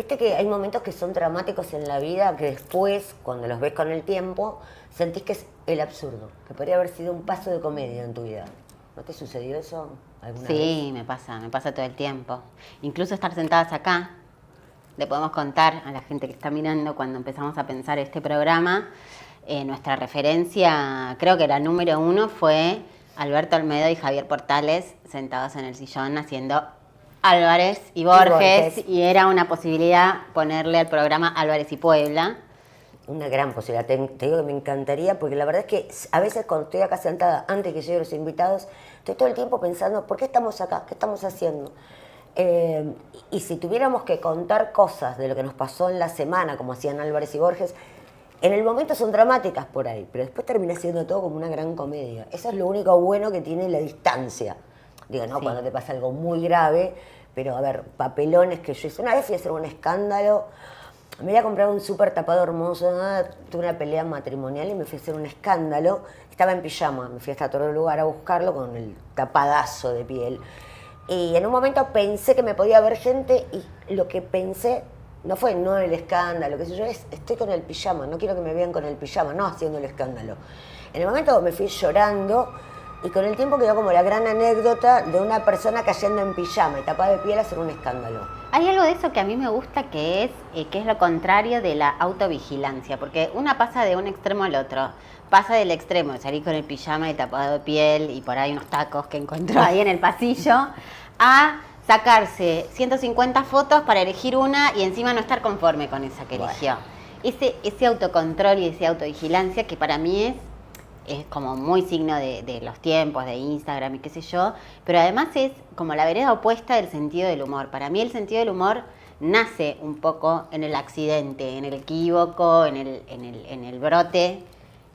Viste que hay momentos que son dramáticos en la vida que después, cuando los ves con el tiempo, sentís que es el absurdo, que podría haber sido un paso de comedia en tu vida. ¿No te sucedió eso alguna vez? Sí, me pasa todo el tiempo. Incluso estar sentadas acá, le podemos contar a la gente que está mirando cuando empezamos a pensar este programa, nuestra referencia, creo que la número 1 fue Alberto Olmedo y Javier Portales sentados en el sillón haciendo Álvarez y Borges, y era una posibilidad ponerle al programa Álvarez y Puebla. Una gran posibilidad, te digo que me encantaría, porque la verdad es que a veces cuando estoy acá sentada, antes que lleguen los invitados, estoy todo el tiempo pensando, ¿por qué estamos acá? ¿Qué estamos haciendo? Y si tuviéramos que contar cosas de lo que nos pasó en la semana, como hacían Álvarez y Borges, en el momento son dramáticas por ahí, pero después termina siendo todo como una gran comedia. Eso es lo único bueno que tiene la distancia. Digo, no, Sí. cuando te pasa algo muy grave, pero a ver, papelones que yo hice. Una vez fui a hacer un escándalo, me había comprado un súper tapado hermoso, tuve una pelea matrimonial y me fui a hacer un escándalo. Estaba en pijama, me fui hasta otro lugar a buscarlo con el tapadazo de piel. Y en un momento pensé que me podía ver gente y lo que pensé no fue no el escándalo, qué sé yo, estoy con el pijama, no quiero que me vean con el pijama, no haciendo el escándalo. En el momento me fui llorando y con el tiempo quedó como la gran anécdota de una persona cayendo en pijama y tapada de piel a hacer un escándalo. Hay algo de eso que a mí me gusta que es lo contrario de la autovigilancia, porque una pasa de un extremo al otro. Pasa del extremo de salir con el pijama y tapado de piel y por ahí unos tacos que encontró ahí en el pasillo, a sacarse 150 fotos para elegir una y encima no estar conforme con esa que eligió. Ese autocontrol y esa autovigilancia que para mí es como muy signo de los tiempos, de Instagram y qué sé yo, pero además es como la vereda opuesta del sentido del humor. Para mí el sentido del humor nace un poco en el accidente, en el equívoco, en el brote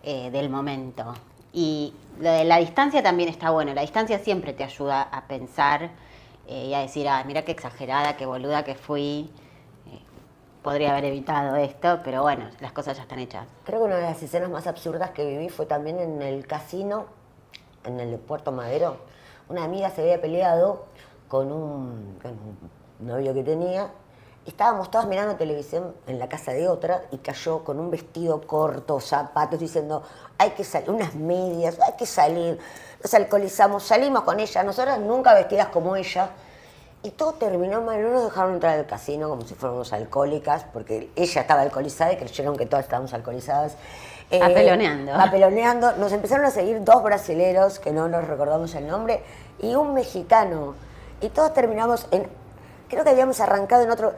del momento. Y lo de la distancia también está bueno. La distancia siempre te ayuda a pensar y a decir, mira qué exagerada, qué boluda que fui. Podría haber evitado esto, pero bueno, las cosas ya están hechas. Creo que una de las escenas más absurdas que viví fue también en el casino, en el de Puerto Madero. Una amiga se había peleado con un novio que tenía. Estábamos todas mirando televisión en la casa de otra y cayó con un vestido corto, zapatos, diciendo, hay que salir, unas medias, hay que salir. Nos alcoholizamos, salimos con ella, nosotras nunca vestidas como ella. Y todo terminó mal, no nos dejaron entrar al casino como si fuéramos alcohólicas, porque ella estaba alcoholizada y creyeron que todas estábamos alcoholizadas. Papeloneando. Papeloneando. Nos empezaron a seguir 2 brasileros, que no nos recordamos el nombre, y un mexicano. Y todos terminamos en... Creo que habíamos arrancado en otro...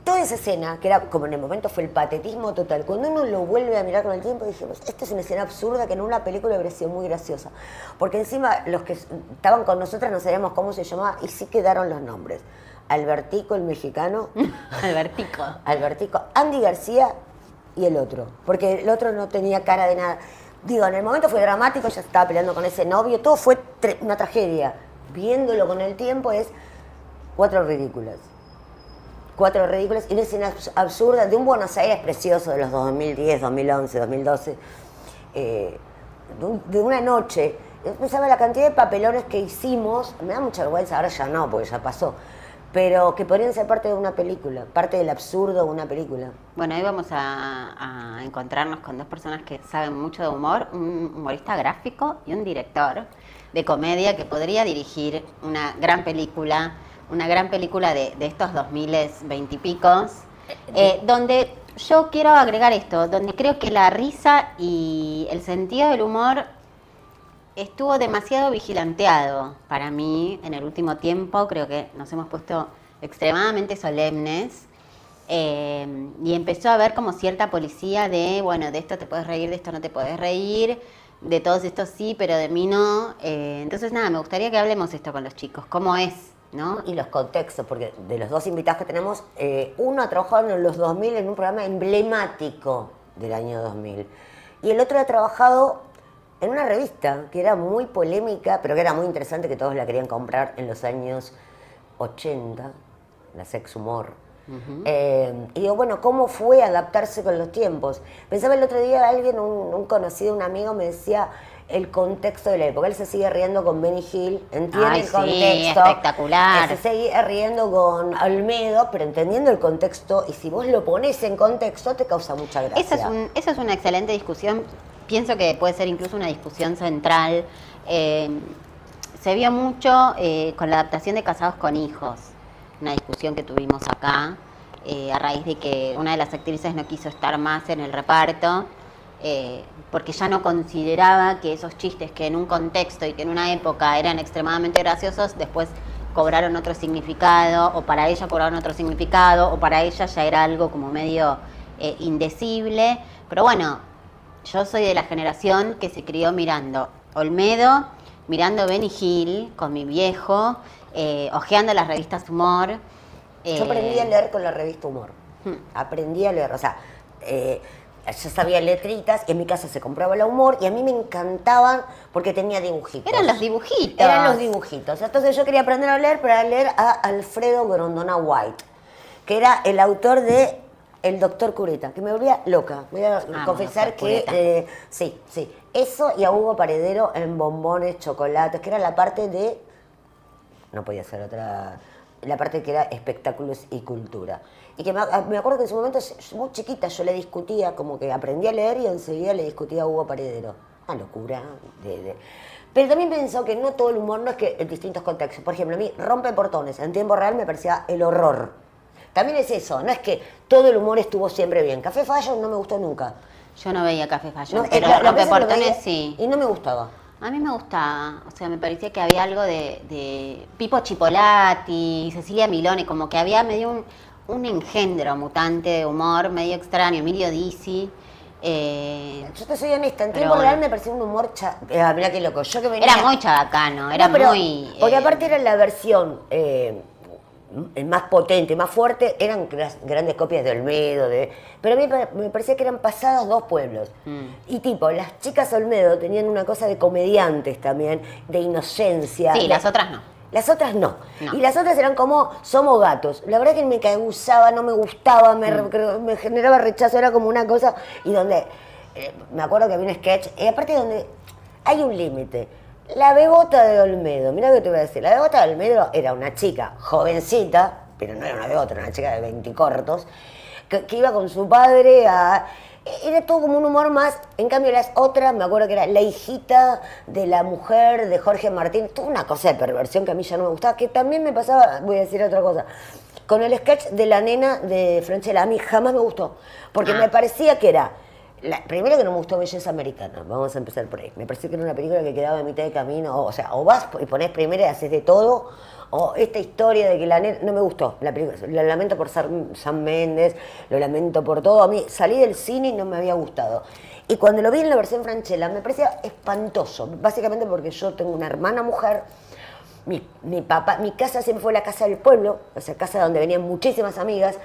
Toda esa escena, que era como en el momento fue el patetismo total, cuando uno lo vuelve a mirar con el tiempo, dijimos, esta es una escena absurda que en una película habría sido muy graciosa. Porque encima los que estaban con nosotras no sabíamos cómo se llamaba y sí quedaron los nombres. Albertico, el mexicano. Albertico. Andy García y el otro. Porque el otro no tenía cara de nada. Digo, en el momento fue dramático, ella estaba peleando con ese novio, todo fue una tragedia. Viéndolo con el tiempo es 4 ridículas. 4 ridículas y una escena absurda de un Buenos Aires precioso de los 2010, 2011, 2012, de una noche. Pensaba la cantidad de papelones que hicimos, me da mucha vergüenza, ahora ya no, porque ya pasó, pero que podrían ser parte de una película, parte del absurdo de una película. Bueno, hoy vamos a encontrarnos con 2 personas que saben mucho de humor, un humorista gráfico y un director de comedia que podría dirigir una gran película de estos 2020 y picos, donde yo quiero agregar esto, donde creo que la risa y el sentido del humor estuvo demasiado vigilanteado para mí en el último tiempo. Creo que nos hemos puesto extremadamente solemnes y empezó a haber como cierta policía de, bueno, de esto te puedes reír, de esto no te puedes reír, de todos estos sí, pero de mí no. Entonces nada, me gustaría que hablemos esto con los chicos, ¿cómo es? ¿No? Y los contextos, porque de los 2 invitados que tenemos, uno ha trabajado en los 2000 en un programa emblemático del año 2000 y el otro ha trabajado en una revista que era muy polémica, pero que era muy interesante, que todos la querían comprar en los años 80, la Sex Humor. Y digo, bueno, ¿cómo fue adaptarse con los tiempos? Pensaba el otro día alguien, un conocido, un amigo, me decía, el contexto de la época. Él se sigue riendo con Benny Hill, entiende Ay, el sí, contexto. espectacular. Se sigue riendo con Olmedo, pero entendiendo el contexto, y si vos lo pones en contexto, te causa mucha gracia. Esa es una excelente discusión. Pienso que puede ser incluso una discusión central. Se vio mucho con la adaptación de Casados con Hijos, una discusión que tuvimos acá, a raíz de que una de las actrices no quiso estar más en el reparto, porque ya no consideraba que esos chistes que en un contexto y que en una época eran extremadamente graciosos, después cobraron otro significado, o para ella cobraron otro significado, o para ella ya era algo como medio indecible. Pero bueno, yo soy de la generación que se crió mirando Olmedo, mirando Benny Hill con mi viejo, hojeando las revistas Humor. Yo aprendí a leer con la revista Humor. Aprendí a leer, o sea, yo sabía letritas, y en mi casa se compraba la Humor, y a mí me encantaban porque tenía dibujitos. Eran los dibujitos. Eran los dibujitos. Entonces yo quería aprender a leer, para leer a Alfredo Grondona White, que era el autor de El Doctor Cureta, que me volvía loca. Voy a confesar que sí. Eso, y a Hugo Paredero en bombones, chocolates, que era la parte de... No podía ser otra... La parte que era espectáculos y cultura. Y que me acuerdo que en su momento, muy chiquita, yo le discutía, como que aprendí a leer y enseguida le discutía a Hugo Paredero. Una locura. Pero también pensó que no todo el humor, no es que en distintos contextos. Por ejemplo, a mí Rompe Portones en tiempo real me parecía el horror. También es eso, no es que todo el humor estuvo siempre bien. Café Fashion no me gustó nunca. Yo no veía Café Fashion, No, pero Rompe Portones sí. Y no me gustaba. A mí me gustaba, o sea, me parecía que había algo de Pipo Chipolati, Cecilia Milone, como que había medio un engendro mutante de humor medio extraño, Emilio Dizzi. Yo te soy honesta, en tiempo real me parecía un humor... mirá qué loco, yo que venía... Era muy chabacano, era muy... Porque aparte era la versión más potente, más fuerte, eran grandes copias de Olmedo, pero a mí me parecía que eran pasadas dos pueblos. Y tipo, las chicas Olmedo tenían una cosa de comediantes también, de inocencia. Sí, las otras no. Las otras no. Y las otras eran como Somos Gatos. La verdad que me caguzaba, no me gustaba, me generaba rechazo, era como una cosa. Y donde, me acuerdo que había un sketch, y aparte donde hay un límite. La Bebota de Olmedo, mirá lo que te voy a decir. La Bebota de Olmedo era una chica jovencita, pero no era una Bebota, era una chica de 20 cortos, que iba con su padre a... Era todo como un humor más. En cambio las otras, me acuerdo que era la hijita de la mujer de Jorge Martín, toda una cosa de perversión que a mí ya no me gustaba, que también me pasaba, voy a decir otra cosa, con el sketch de la nena de Franchella. A mí jamás me gustó, porque me parecía que era... primero que no me gustó Belleza Americana, vamos a empezar por ahí. Me pareció que era una película que quedaba a mitad de camino, o sea, o vas y ponés primero y haces de todo, o esta historia de que la nena... No me gustó la película, lo lamento por Sam Méndez, lo lamento por todo. A mí salí del cine y no me había gustado. Y cuando lo vi en la versión Franchella me parecía espantoso, básicamente porque yo tengo una hermana mujer, mi papá, mi casa siempre fue la casa del pueblo, o sea, casa donde venían muchísimas amigas,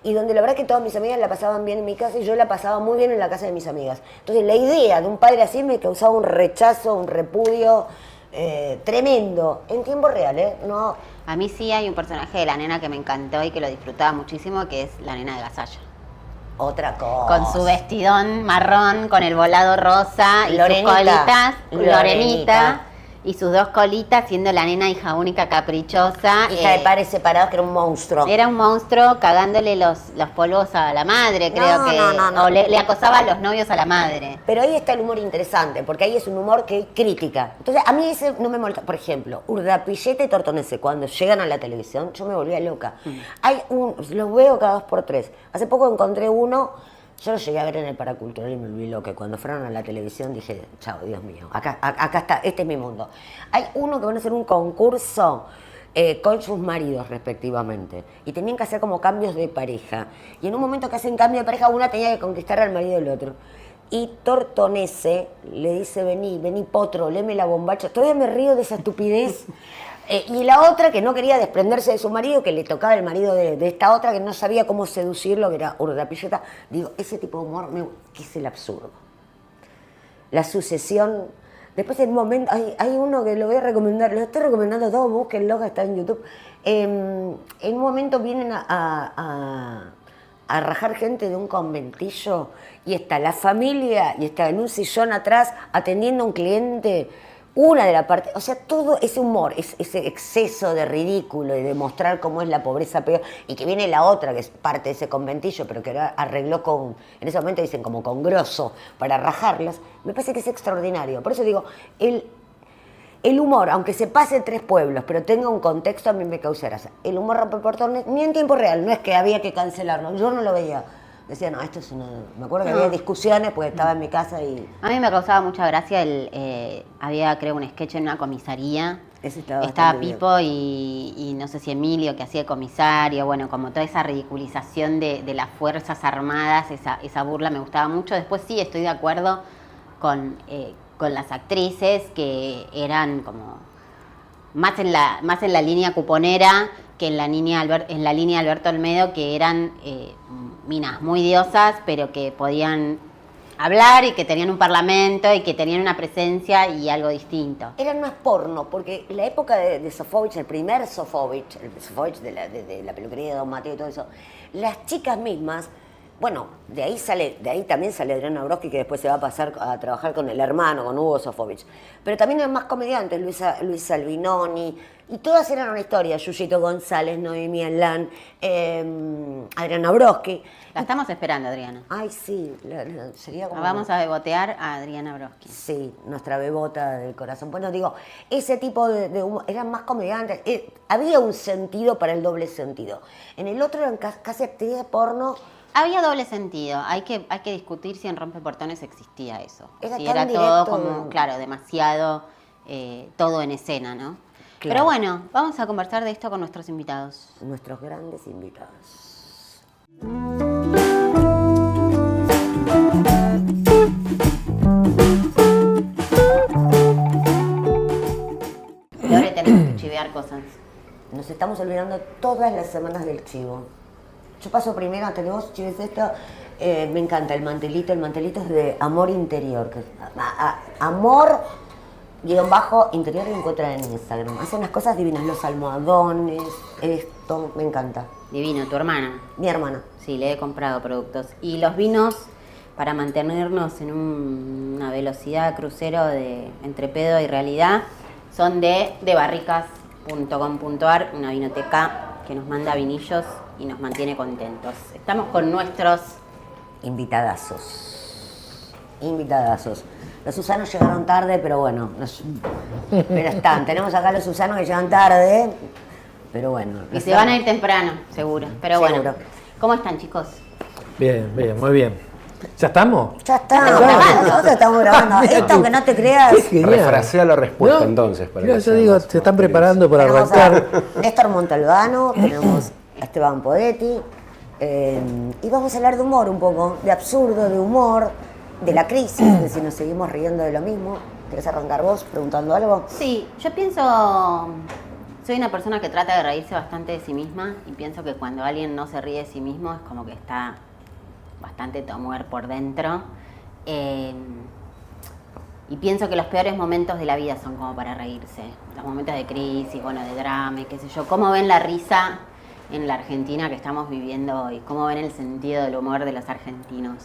y donde la verdad que todas mis amigas la pasaban bien en mi casa y yo la pasaba muy bien en la casa de mis amigas. Entonces la idea de un padre así me causaba un rechazo, un repudio tremendo, en tiempo real, No. A mí sí hay un personaje de la nena que me encantó y que lo disfrutaba muchísimo, que es la nena de Gasalla. Otra cosa. Con su vestidón marrón, con el volado rosa y sus colitas, Lorenita. Y sus dos colitas, siendo la nena hija única caprichosa. Hija de padres separados, que era un monstruo. Era un monstruo cagándole los polvos a la madre, creo que. No. O le acosaba a los novios a la madre. Pero ahí está el humor interesante, porque ahí es un humor que critica. Entonces, a mí ese no me molesta. Por ejemplo, Urdapilleta y Tortonese, cuando llegan a la televisión, yo me volvía loca. Los veo cada 2 por 3. Hace poco encontré uno. Yo lo llegué a ver en el Paracultural y me olvidé lo que cuando fueron a la televisión dije, chao, Dios mío, acá está, este es mi mundo. Hay uno que van a hacer un concurso con sus maridos respectivamente y tenían que hacer como cambios de pareja. Y en un momento que hacen cambio de pareja, una tenía que conquistar al marido del otro. Y Tortonese le dice, vení potro, léeme la bombacha. Todavía me río de esa estupidez. Y la otra que no quería desprenderse de su marido, que le tocaba el marido de esta otra, que no sabía cómo seducirlo, que era Urdapilleta. Digo, ese tipo de humor, que es el absurdo. La sucesión. Después en un momento, hay uno que lo voy a recomendar, lo estoy recomendando todo, búsquenlo, que está en YouTube. En un momento vienen a a rajar gente de un conventillo y está la familia y está en un sillón atrás atendiendo a un cliente. Una de la parte, o sea, todo ese humor, ese exceso de ridículo y de mostrar cómo es la pobreza peor, y que viene la otra, que es parte de ese conventillo, pero que arregló en ese momento dicen como con grosso, para rajarlas, me parece que es extraordinario. Por eso digo, el humor, aunque se pase 3 pueblos, pero tenga un contexto, a mí me causa gracia. El humor rompeportones, ni en tiempo real, no es que había que cancelarlo, yo no lo veía. Decía, no, esto es una... Me acuerdo que había discusiones porque estaba en mi casa y... A mí me causaba mucha gracia había, creo, un sketch en una comisaría. Estaba Pipo y no sé si Emilio, que hacía comisario. Bueno, como toda esa ridiculización de las Fuerzas Armadas, esa burla me gustaba mucho. Después sí, estoy de acuerdo con las actrices que eran como más en la línea cuponera que en la línea Alberto Olmedo, que eran minas muy diosas, pero que podían hablar y que tenían un parlamento y que tenían una presencia y algo distinto. Eran más porno, porque la época de Sofovich, el primer Sofovich, de la peluquería de Don Mateo y todo eso, las chicas mismas, bueno, de ahí también sale Adriana Broski, que después se va a pasar a trabajar con el hermano, con Hugo Sofovich. Pero también eran más comediantes, Luisa Albinoni, y todas eran una historia, Yuyito González, Noemí Alán, Adriana Broski. La estamos esperando, Adriana. Ay, sí, sería como... Vamos a bebotear a Adriana Broski. Sí, nuestra bebota del corazón. Bueno, digo, ese tipo de humor, eran más comediantes, había un sentido para el doble sentido. En el otro eran casi actrices de porno. Había doble sentido. Hay que discutir si en Rompeportones existía eso. Era si tan era directo, todo como, claro, demasiado todo en escena, ¿no? Claro. Pero bueno, vamos a conversar de esto con nuestros invitados. Nuestros grandes invitados. Lore, tenemos que chivear cosas. Nos estamos olvidando todas las semanas del chivo. Yo paso primero, antes de vos chives esto, me encanta el mantelito es de Amor Interior. Amor _interior lo encuentran en Instagram. Hacen unas cosas divinas, los almohadones, esto, me encanta. Divino, tu hermana. Mi hermana. Sí, le he comprado productos. Y los vinos, para mantenernos en una velocidad crucero entre pedo y realidad, son de barricas.com.ar, una vinoteca que nos manda vinillos y nos mantiene contentos. Estamos con nuestros invitadazos. Los Susanos llegaron tarde, pero bueno, pero están. Tenemos acá a los Susanos que llegan tarde, pero bueno. Y se van a ir temprano, seguro. Pero Seguro. bueno, ¿cómo están, chicos? Bien, muy bien. ¿Ya estamos? Ya estamos. Nosotros estamos grabando. Esto, aunque no te creas. Qué genial. Refrasea la respuesta No, entonces. Para yo que digo, seamos se están más preparando para Tenemos arrancar. a Néstor Montalbano, tenemos a Esteban Podetti, y vamos a hablar de humor un poco, de absurdo, de humor, de la crisis, de si nos seguimos riendo de lo mismo. ¿Querés arrancar vos preguntando algo? Sí, yo pienso, soy una persona que trata de reírse bastante de sí misma y pienso que cuando alguien no se ríe de sí mismo es como que está bastante tomuer por dentro. Y pienso que los peores momentos de la vida son como para reírse. Los momentos de crisis, bueno, de drama y qué sé yo. ¿Cómo ven la risa en la Argentina que estamos viviendo hoy? ¿Cómo ven el sentido del humor de los argentinos?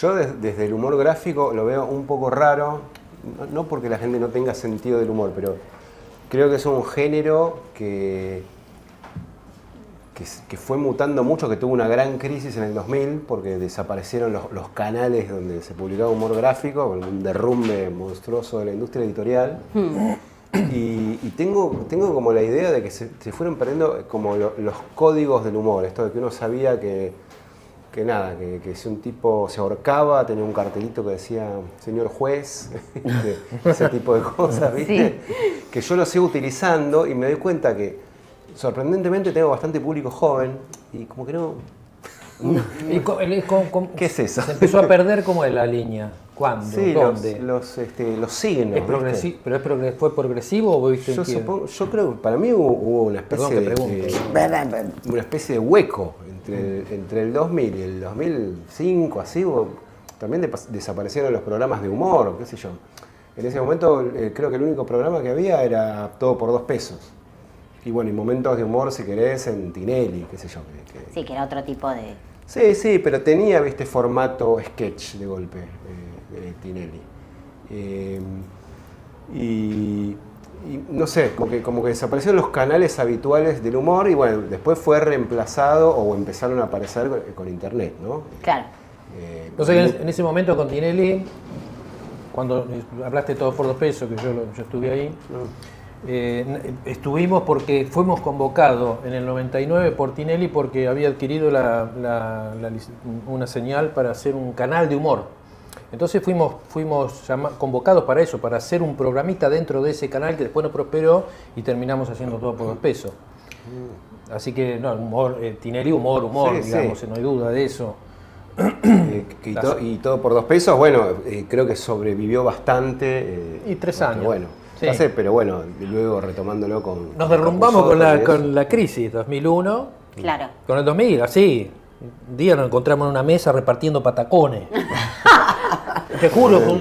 Yo desde el humor gráfico lo veo un poco raro, no porque la gente no tenga sentido del humor, pero creo que es un género que fue mutando mucho, que tuvo una gran crisis en el 2000 porque desaparecieron los canales donde se publicaba humor gráfico, con un derrumbe monstruoso de la industria editorial. Y tengo como la idea de que se fueron perdiendo como los códigos del humor, esto de que uno sabía que si un tipo se ahorcaba tenía un cartelito que decía señor juez, ese tipo de cosas, ¿viste? Sí. Que yo lo sigo utilizando y me doy cuenta que sorprendentemente tengo bastante público joven y como que no... ¿Qué es eso? Se empezó a perder como de la línea. ¿Cuándo? Sí, ¿dónde? los signos. ¿Pero fue progresivo o viste yo creo que para mí hubo una especie de hueco entre el 2000 y el 2005, así, también desaparecieron los programas de humor, qué sé yo. En ese momento creo que el único programa que había era Todo por 2 pesos. y bueno, y momentos de humor, si querés, en Tinelli, qué sé yo. Sí, que era otro tipo de... Sí, pero tenía, viste, formato sketch de golpe, Tinelli. Y no sé, como que desaparecieron los canales habituales del humor y bueno, después fue reemplazado o empezaron a aparecer con internet, ¿no? Claro. No sé, en ese momento con Tinelli, cuando hablaste Todo por 2 pesos, que yo estuve ahí, estuvimos porque fuimos convocados en el 99 por Tinelli porque había adquirido una señal para hacer un canal de humor. Entonces fuimos convocados para eso, para hacer un programita dentro de ese canal que después no prosperó y terminamos haciendo Todo por 2 pesos. Así que, no, humor, Tinelli, humor, Sí, digamos, sí. No hay duda de eso. Y Todo por 2 pesos, bueno, creo que sobrevivió bastante. Y 3 porque, años. Bueno, Sí. ya sé, pero bueno, luego retomándolo con... Nos derrumbamos Capusotto, con la crisis 2001, Claro. con el 2000, así. Un día nos encontramos en una mesa repartiendo patacones. Te juro que un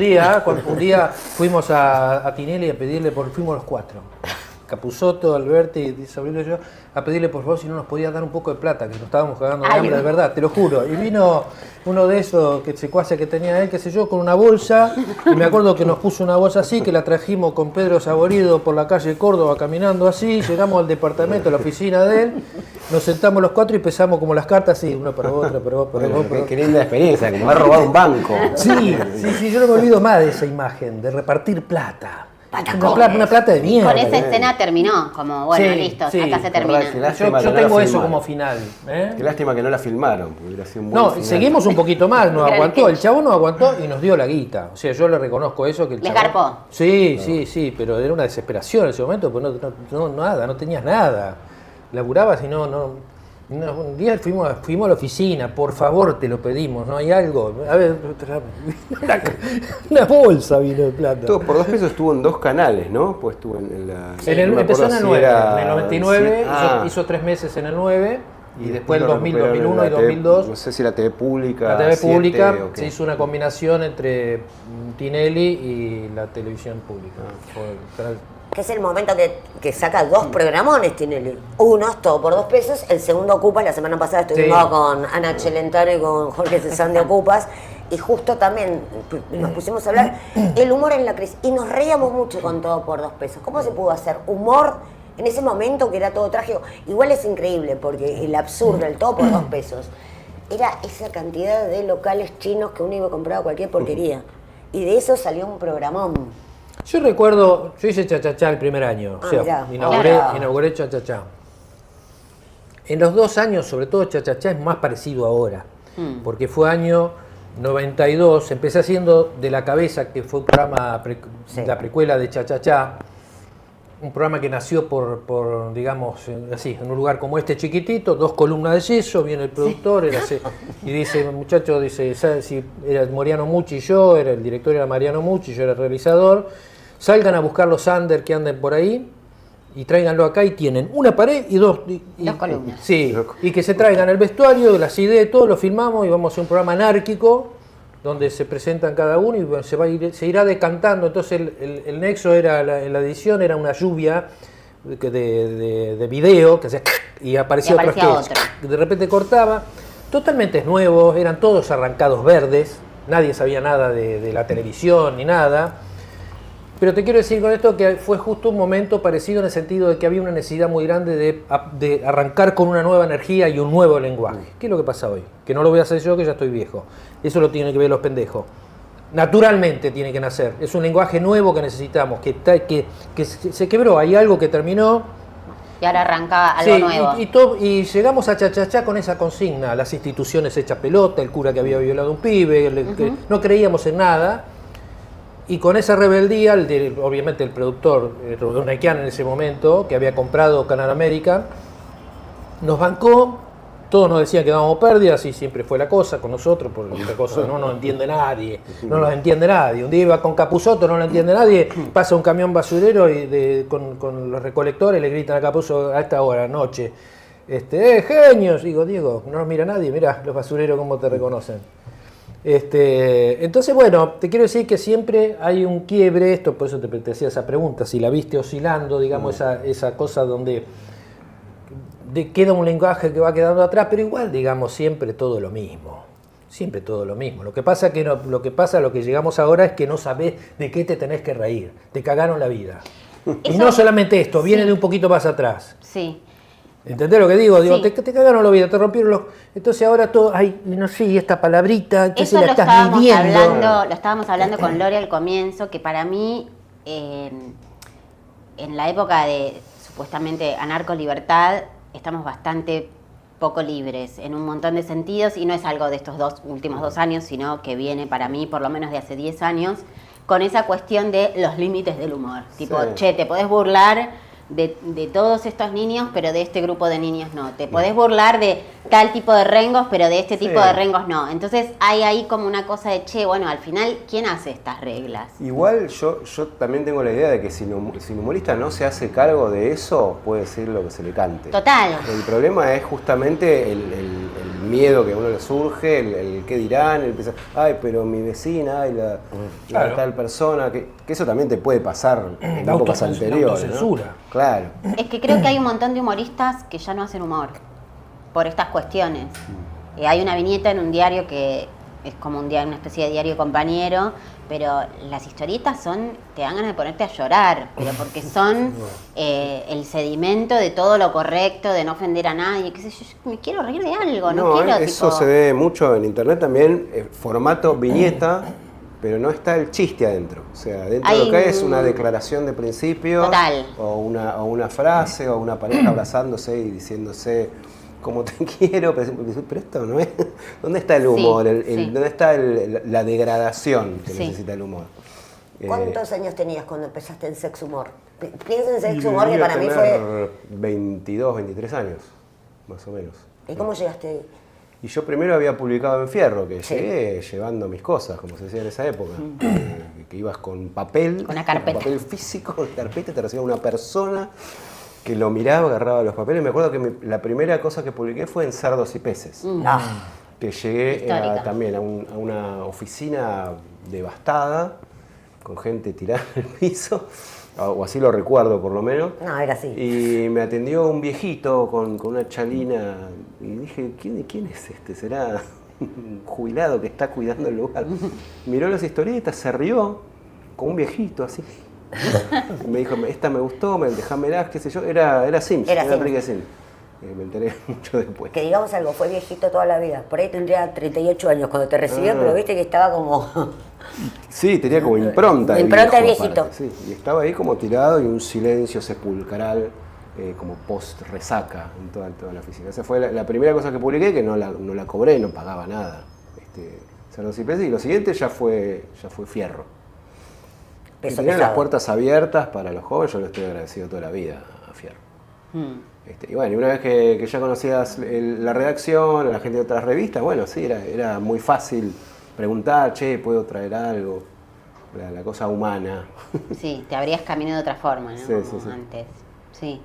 día fuimos a Tinelli a pedirle, fuimos los 4. Capusotto, Alberti, y Sabrina y yo, a pedirle por favor si no nos podía dar un poco de plata, que nos estábamos cagando de Ay, hambre, no. de verdad, te lo juro. Y vino uno de esos secuaces que tenía él, qué sé yo, con una bolsa, y me acuerdo que nos puso una bolsa así, que la trajimos con Pedro Saborido por la calle Córdoba, caminando así, llegamos al departamento, a la oficina de él, nos sentamos los 4 y empezamos como las cartas así, uno para otro, para otro, para Bueno, otro. qué linda experiencia, como haber robado un banco. Sí, yo no me olvido más de esa imagen, de repartir plata. Patacones. Una plata de mierda. Con esa escena terminó, como, bueno, Sí, listo, sí. acá se termina. Qué lástima Yo que no la tengo eso filmaron. como final. ¿eh? Qué lástima que no la filmaron, porque hubiera sido un buen No, final. seguimos un poquito más, nos Gran aguantó, sketch. el chavo nos aguantó y nos dio la guita. O sea, yo le reconozco eso que el ¿Les chabón- garpó? Sí, pero era una desesperación en ese momento, pues no tenías nada. Laburabas y un día fuimos a la oficina, por favor, te lo pedimos, ¿no hay algo? A ver, una bolsa vino de plata. Todo por 2 pesos estuvo en 2 canales, ¿no? Pues estuvo en la... no me Empezó en acuerdo el si 9, era- en el 99, sí, hizo 3 meses en el 9, y después el lo 2000, recuperaron en 2001 y la TV, 2002. No sé si la TV pública. La TV 7 pública o qué. se hizo una combinación entre Tinelli y la televisión pública. Que es el momento que saca 2 programones Tinelli. Uno es Todo por 2 pesos, el segundo Ocupas. La semana pasada estuvimos Sí. con Ana Celentano y con Jorge Cezanne de Ocupas. Y justo también nos pusimos a hablar el humor en la crisis. Y nos reíamos mucho con Todo por 2 pesos. ¿Cómo se pudo hacer humor en ese momento que era todo trágico? Igual es increíble porque el absurdo, el Todo por 2 pesos, era esa cantidad de locales chinos que uno iba a comprar cualquier porquería. Y de eso salió un programón. Yo recuerdo, yo hice Chachachá el primer año, o sea, mirá. inauguré Chachachá. En los 2 años, sobre todo Chachachá es más parecido ahora, porque fue año 92, empecé haciendo De la Cabeza, que fue un programa, Sí. la precuela de Chachachá, un programa que nació por digamos, así, en un lugar como este chiquitito, 2 columnas de yeso, viene el productor, y dice, muchacho, dice, ¿sabes? Si era Mariano Mucci y yo, el director era Mariano Mucci, yo era el realizador, salgan a buscar los under que anden por ahí, y tráiganlo acá y tienen una pared y 2 Dos columnas. Sí, y que se traigan el vestuario, las ideas, todo lo filmamos y vamos a hacer un programa anárquico donde se presentan cada uno y bueno, se irá decantando. Entonces el nexo era, en la edición era una lluvia de video que hacía y aparecía, Y aparecía otro sketch. De repente cortaba, totalmente nuevos, eran todos arrancados verdes, nadie sabía nada de la televisión ni nada. Pero te quiero decir con esto que fue justo un momento parecido en el sentido de que había una necesidad muy grande de arrancar con una nueva energía y un nuevo lenguaje. ¿Qué es lo que pasa hoy? Que no lo voy a hacer yo, que ya estoy viejo. Eso lo tienen que ver los pendejos. Naturalmente tiene que nacer. Es un lenguaje nuevo que necesitamos, que se quebró. Hay algo que terminó. Y ahora arranca algo Sí, nuevo. y llegamos a Chachachá con esa consigna. Las instituciones hechas pelota, el cura que había violado a un pibe, que no creíamos en nada. Y con esa rebeldía, obviamente el productor, Rodón Nequian en ese momento, que había comprado Canal América, nos bancó, todos nos decían que dábamos pérdidas y siempre fue la cosa con nosotros, porque esta cosa no nos entiende nadie, no nos entiende nadie. Un día iba con Capusotto, no lo entiende nadie, pasa un camión basurero y con los recolectores le gritan a Capusotto a esta hora, noche, genios, digo, Diego, no nos mira nadie, mirá los basureros cómo te reconocen. Entonces, bueno, te quiero decir que siempre hay un quiebre, por eso te hacía esa pregunta, si la viste oscilando, digamos, esa cosa donde queda un lenguaje que va quedando atrás, pero igual, digamos, siempre todo lo mismo. Siempre todo lo mismo. Lo que pasa lo que llegamos ahora es que no sabés de qué te tenés que reír. Te cagaron la vida. Y no solamente esto, viene de un poquito más atrás. Sí. ¿Entendés lo que digo? Digo, Sí. te cagaron la vida, te rompieron los... Entonces ahora todo, ay, no sé, esta palabrita, ¿qué se Eso la lo estás midiendo? lo estábamos hablando con Lore al comienzo, que para mí, en la época de supuestamente anarco-libertad, estamos bastante poco libres en un montón de sentidos, y no es algo de estos últimos 2 años, sino que viene para mí por lo menos de hace 10 años, con esa cuestión de los límites del humor. Tipo, Sí. che, te podés burlar de todos estos niños, pero de este grupo de niños no. Te podés burlar de tal tipo de rengos, pero de este tipo de rengos no. Entonces hay ahí como una cosa de, che, bueno, al final, ¿quién hace estas reglas? Igual yo también tengo la idea de que si el humorista no se hace cargo de eso, puede decir lo que se le cante. Total. El problema es justamente el miedo que a uno le surge, el qué dirán, el pensar, ay, pero mi vecina, ay, la Claro. tal persona, que eso también te puede pasar en La épocas anteriores, autocensura. ¿no? Claro. Es que creo que hay un montón de humoristas que ya no hacen humor por estas cuestiones. Hay una viñeta en un diario que es como una especie de diario compañero, pero las historietas te dan ganas de ponerte a llorar, pero porque son el sedimento de todo lo correcto, de no ofender a nadie, qué sé yo me quiero reír de algo, no quiero eso tipo... se ve mucho en internet también, formato viñeta, pero no está el chiste adentro. O sea, dentro de lo que hay es una declaración de principio, Total. o una frase, o una pareja abrazándose y diciéndose como te quiero, pero esto no es. ¿Dónde está el humor? Sí. ¿Dónde está la degradación que Sí. necesita el humor? ¿Cuántos años tenías cuando empezaste en Sex Humor? Piensa en Sex Y Humor, que debía para mí tener fue... 22, 23 años, más o menos. ¿Y cómo llegaste ahí? Y yo primero había publicado en Fierro, que Sí. llegué llevando mis cosas, como se decía en esa época. Que ibas con papel, Con una carpeta. con papel físico, con carpeta, te recibía una persona que lo miraba, agarraba los papeles. Me acuerdo que la primera cosa que publiqué fue en Cerdos y Peces. Que llegué Histórica. también a una oficina devastada, con gente tirada en el piso, o así lo recuerdo por lo menos. No, era así. Y me atendió un viejito con una chalina y dije, ¿quién es este? ¿Será un jubilado que está cuidando el lugar? Miró las historietas, se rió con un viejito así. Me dijo, esta me gustó, déjamela, qué sé yo. Era Sims, Era Sims. Enrique Sims. Me enteré mucho después. Que digamos algo, fue viejito toda la vida. Por ahí tendría 38 años cuando te recibió, pero viste que estaba como... Sí, tenía como impronta. el Impronta viejo, viejito. aparte, sí. Y estaba ahí como tirado y un silencio sepulcral, como post-resaca en toda la oficina. Esa fue la primera cosa que publiqué, que no la cobré, no pagaba nada. Cerdos y Peces, y lo siguiente ya fue Fierro. Peso Tenían las pesado. puertas abiertas para los jóvenes, yo le estoy agradecido toda la vida a Fierro. Y bueno, y una vez que ya conocías la redacción, la gente de otras revistas, bueno, sí, era muy fácil preguntar, che, ¿puedo traer algo? La cosa humana. Sí, te habrías caminado de otra forma, ¿no? Sí, Como sí. antes. Sí.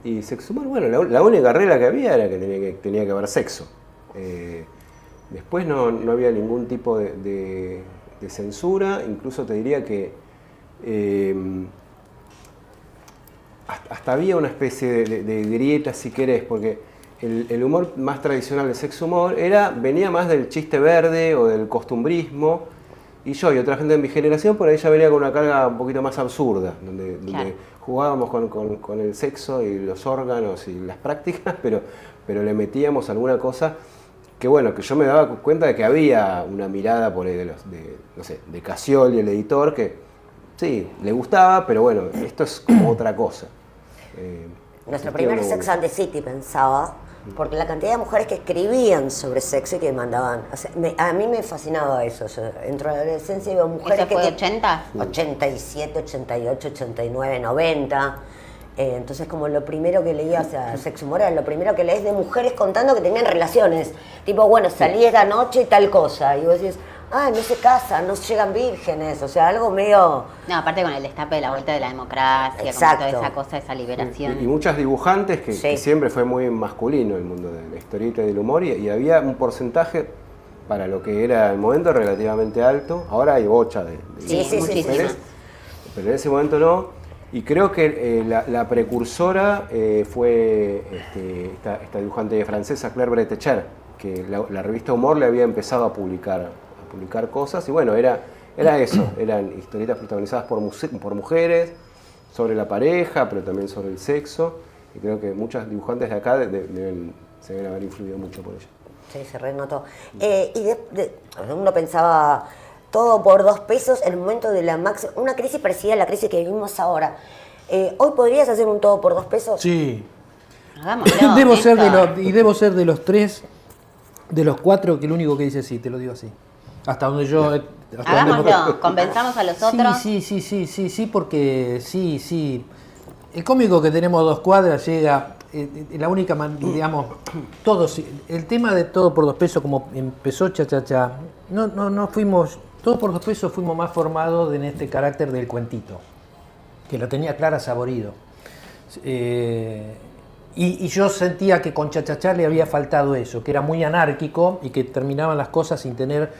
Y Sex Humor, bueno, la única regla que había era que tenía que haber sexo. Después no había ningún tipo de censura, incluso te diría que hasta había una especie de grieta, si querés, porque el humor más tradicional de Sex Humor venía más del chiste verde o del costumbrismo, y yo y otra gente de mi generación por ahí ya venía con una carga un poquito más absurda, donde jugábamos con el sexo y los órganos y las prácticas, pero le metíamos alguna cosa que bueno, que yo me daba cuenta de que había una mirada por ahí de Casioli, el editor, que sí, le gustaba, pero bueno, esto es como otra cosa. Nuestro primer Sex and the City, pensaba, porque la cantidad de mujeres que escribían sobre sexo y que mandaban... O sea, a mí me fascinaba eso. Yo entro a la adolescencia y veo mujeres ¿Ese que... fue 80? 87, 88, 89, 90... entonces como lo primero que leía, o sea, Sex Humor era lo primero que lees de mujeres contando que tenían relaciones. Tipo, bueno, salí esta noche y tal cosa. Y vos decís, no se casan, no llegan vírgenes. O sea, algo medio... No, aparte con el destape de la vuelta de la democracia, Exacto. como toda esa cosa, esa liberación. Y muchas dibujantes que Sí. siempre fue muy masculino el mundo de la historieta y del humor, y había un porcentaje para lo que era el momento relativamente alto. Ahora hay bocha de Sí, sí, muchísimas. mujeres, pero en ese momento no. Y creo que la precursora fue esta dibujante francesa, Claire Bretécher, que la revista Humor le había empezado a publicar cosas, y bueno, era eso, eran historietas protagonizadas por mujeres, sobre la pareja, pero también sobre el sexo, y creo que muchas dibujantes de acá se deben haber influido mucho por ella. Sí, se renotó. Uno pensaba todo por 2 pesos, el momento de la máxima, una crisis parecida a la crisis que vivimos ahora. ¿Hoy podrías hacer un todo por 2 pesos? Sí. Hagámoslo, Debo Néstor. ser de los 3, de los 4, que el único que dice sí, te lo digo así. Hasta donde yo... Hagámoslo, convenzamos a los otros. Sí, porque sí. El cómico que tenemos 2 cuadras llega, la única, digamos, todos, el tema de todo por 2 pesos, como empezó Cha, no fuimos, todo por 2 pesos fuimos más formados en este carácter del cuentito, que lo tenía Clara Saborido. Y yo sentía que con Cha le había faltado eso, que era muy anárquico y que terminaban las cosas sin tener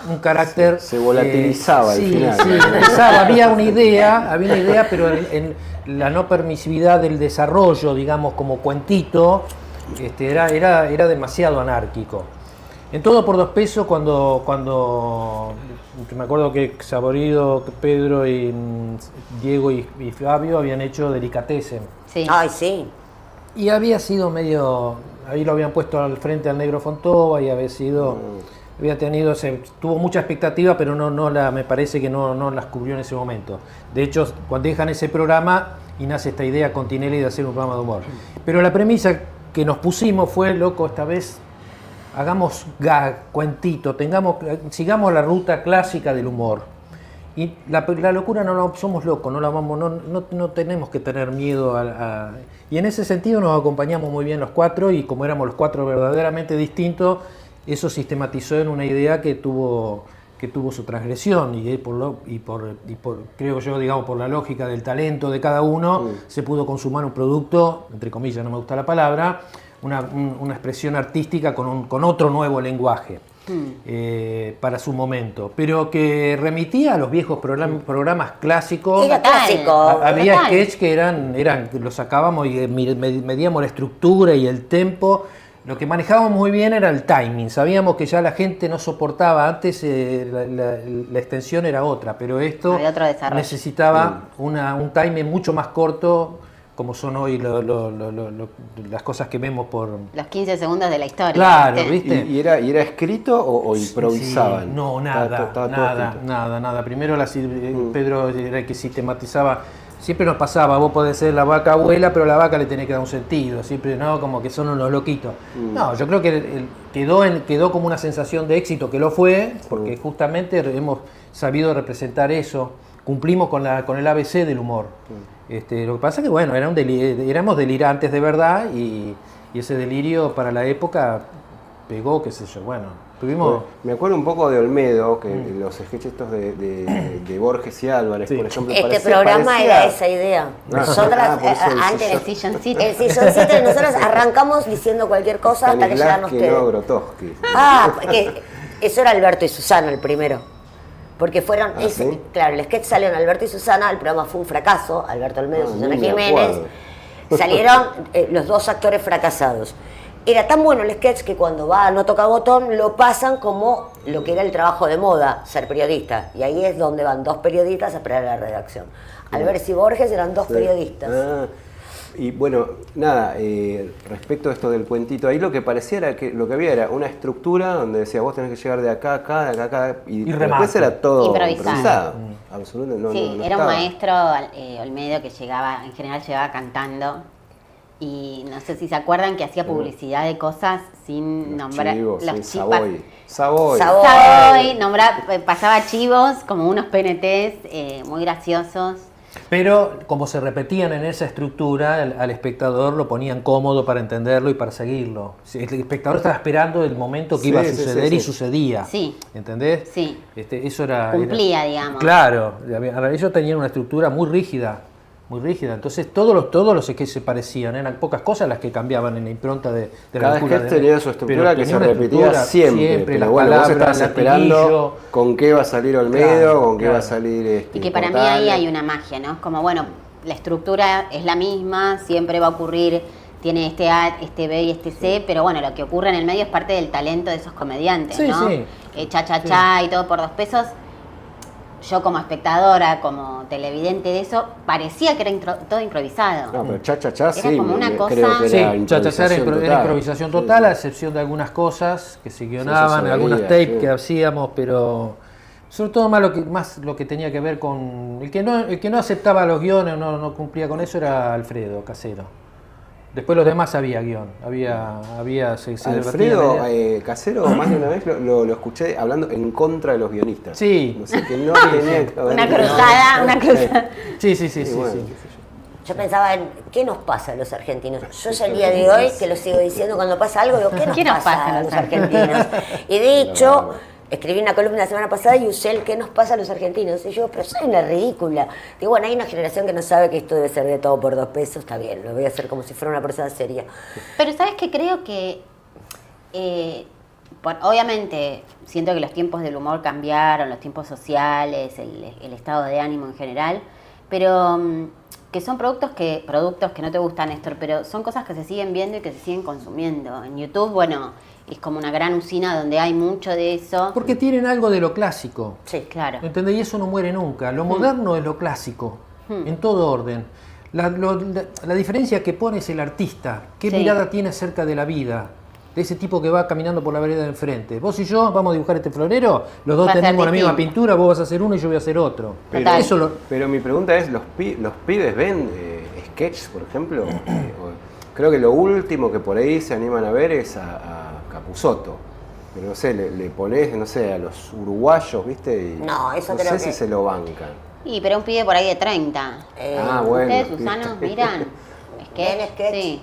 un carácter... Se volatilizaba al final. Sí, había una idea, pero en la no permisividad del desarrollo, digamos, como cuentito, era demasiado anárquico. En todo por 2 pesos, cuando me acuerdo que Saborido, Pedro, y Diego y Fabio habían hecho Delicatessen. Sí. Ay, sí. Y había sido medio, ahí lo habían puesto al frente al Negro Fontova y tuvo mucha expectativa, pero me parece que no las cubrió en ese momento. De hecho, cuando dejan ese programa y nace esta idea con Tinelli de hacer un programa de humor. Pero la premisa que nos pusimos fue, loco, esta vez hagamos cuentito, sigamos la ruta clásica del humor. Y la locura somos locos, no tenemos que tener miedo y en ese sentido nos acompañamos muy bien los 4, y como éramos los 4 verdaderamente distintos, eso sistematizó en una idea que tuvo su transgresión, y creo yo, digamos, por la lógica del talento de cada uno, se pudo consumar un producto, entre comillas, no me gusta la palabra, una expresión artística con otro nuevo lenguaje. Para su momento, pero que remitía a los viejos programas clásicos. Era clásico. Había sketches que los sacábamos y medíamos la estructura y el tempo. Lo que manejábamos muy bien era el timing. Sabíamos que ya la gente no soportaba. Antes la extensión era otra, pero esto necesitaba un timing mucho más corto, como son hoy las cosas que vemos por... Los 15 segundos de la historia. Claro, ¿viste? ¿Y era escrito o improvisaban? Sí, no, nada. Primero Pedro era el que sistematizaba. Siempre nos pasaba, vos podés ser la vaca abuela, pero la vaca le tenés que dar un sentido. Siempre, ¿no? Como que son unos loquitos. No, yo creo que quedó como una sensación de éxito, que lo fue, porque justamente hemos sabido representar eso. Cumplimos con el ABC del humor. Lo que pasa es que, bueno, éramos delirantes de verdad, y ese delirio para la época pegó, qué sé yo, bueno, tuvimos... Me acuerdo un poco de Olmedo, que los sketches estos de Borges y Álvarez, por ejemplo, este programa era esa idea. Nosotras, antes El silloncito. el silloncito, y nosotros arrancamos diciendo cualquier cosa hasta que llegaron ustedes. No, Grotowski. Eso era Alberto y Susana el primero. Porque fueron, ¿sí? Claro, el sketch salieron Alberto y Susana, el programa fue un fracaso, Alberto Olmedo, Susana Jiménez, salieron los 2 actores fracasados. Era tan bueno el sketch que cuando va a No Toca Botón lo pasan como lo que era el trabajo de moda, ser periodista. Y ahí es donde van 2 periodistas a esperar a la redacción. Alberto y Borges eran 2 periodistas. Y bueno, nada, respecto a esto del cuentito, ahí lo que parecía era que lo que había era una estructura donde decía vos tenés que llegar de acá a acá, de acá a acá, y después era todo improvisado. Absolutamente, Sí, no era estaba. un maestro, Olmedo, que en general llegaba cantando, y no sé si se acuerdan que hacía publicidad de cosas sin nombrar Chivos, los sí, chipas. Savoy. Pasaba chivos como unos PNTs muy graciosos. Pero como se repetían en esa estructura, al espectador lo ponían cómodo para entenderlo y para seguirlo. El espectador estaba esperando el momento que iba a suceder y sucedía. Sí. ¿Entendés? Sí. Eso Cumplía, digamos. Claro. Ellos tenían una estructura muy rígida. Entonces todos los que se parecían, eran pocas cosas las que cambiaban en la impronta de la Cada locura. sketch tenía su estructura que se repetía siempre. Pero las bueno, palabras, vos estabas esperando con qué va a salir Olmedo, con qué va a salir Y que para mí ahí hay una magia, ¿no? Como, bueno, la estructura es la misma, siempre va a ocurrir, tiene este A, este B y este C, pero bueno, lo que ocurre en el medio es parte del talento de esos comediantes, Sí, ¿no? sí. Cha y todo por 2 pesos. Yo como espectadora, como televidente de eso, parecía que era todo improvisado. No, pero cha, sí. como una cosa- Creo que Sí, era Cha-Cha-Cha era total. improvisación Sí, total, sí. a excepción de algunas cosas que se Sí, guionaban, eso se algunas veía, tapes sí. que hacíamos, pero sobre todo más lo que tenía que ver con... El que no aceptaba los guiones, no cumplía con eso, era Alfredo Casero. Después los demás había guión, se Alfredo debatía. Casero, más de una vez lo escuché hablando en contra de los guionistas. Sí. No sé, que no tenía que haber- Una cruzada. Sí. Sí, bueno, qué sé yo. Yo pensaba en qué nos pasa a los argentinos. Yo ya el día de hoy, que lo sigo diciendo cuando pasa algo, digo, ¿qué nos pasa a los argentinos? Y de hecho, escribí una columna la semana pasada y usé el qué nos pasa a los argentinos. Y yo, pero soy una ridícula. Digo, bueno, hay una generación que no sabe que esto debe ser de todo por 2 pesos, está bien, lo voy a hacer como si fuera una persona seria. Pero ¿sabes qué? Creo que, obviamente, siento que los tiempos del humor cambiaron, los tiempos sociales, el estado de ánimo en general, pero que son productos que no te gustan, Néstor, pero son cosas que se siguen viendo y que se siguen consumiendo. En YouTube, bueno, es como una gran usina donde hay mucho de eso. Porque tienen algo de lo clásico. Sí. Claro. ¿Entendés? Y eso no muere nunca. Lo moderno es lo clásico, en todo orden. La diferencia que pone es el artista. ¿Qué Sí. mirada tiene acerca de la vida? De ese tipo que va caminando por la vereda de enfrente. Vos y yo vamos a dibujar este florero, los dos Va a ser tenemos la misma distinto. pintura, vos vas a hacer uno y yo voy a hacer otro. Total. Eso lo, Pero mi pregunta es, ¿los pibes ven sketches, por ejemplo? Creo que lo último que por ahí se animan a ver es a Capusotto. Pero no sé, le ponés, no sé, a los uruguayos, ¿viste? Y No, eso no creo sé que- si se lo bancan. Y pero un pibe por ahí de 30. Bueno. ¿Ustedes, Susana, miran? ¿Ven sketch? Sí.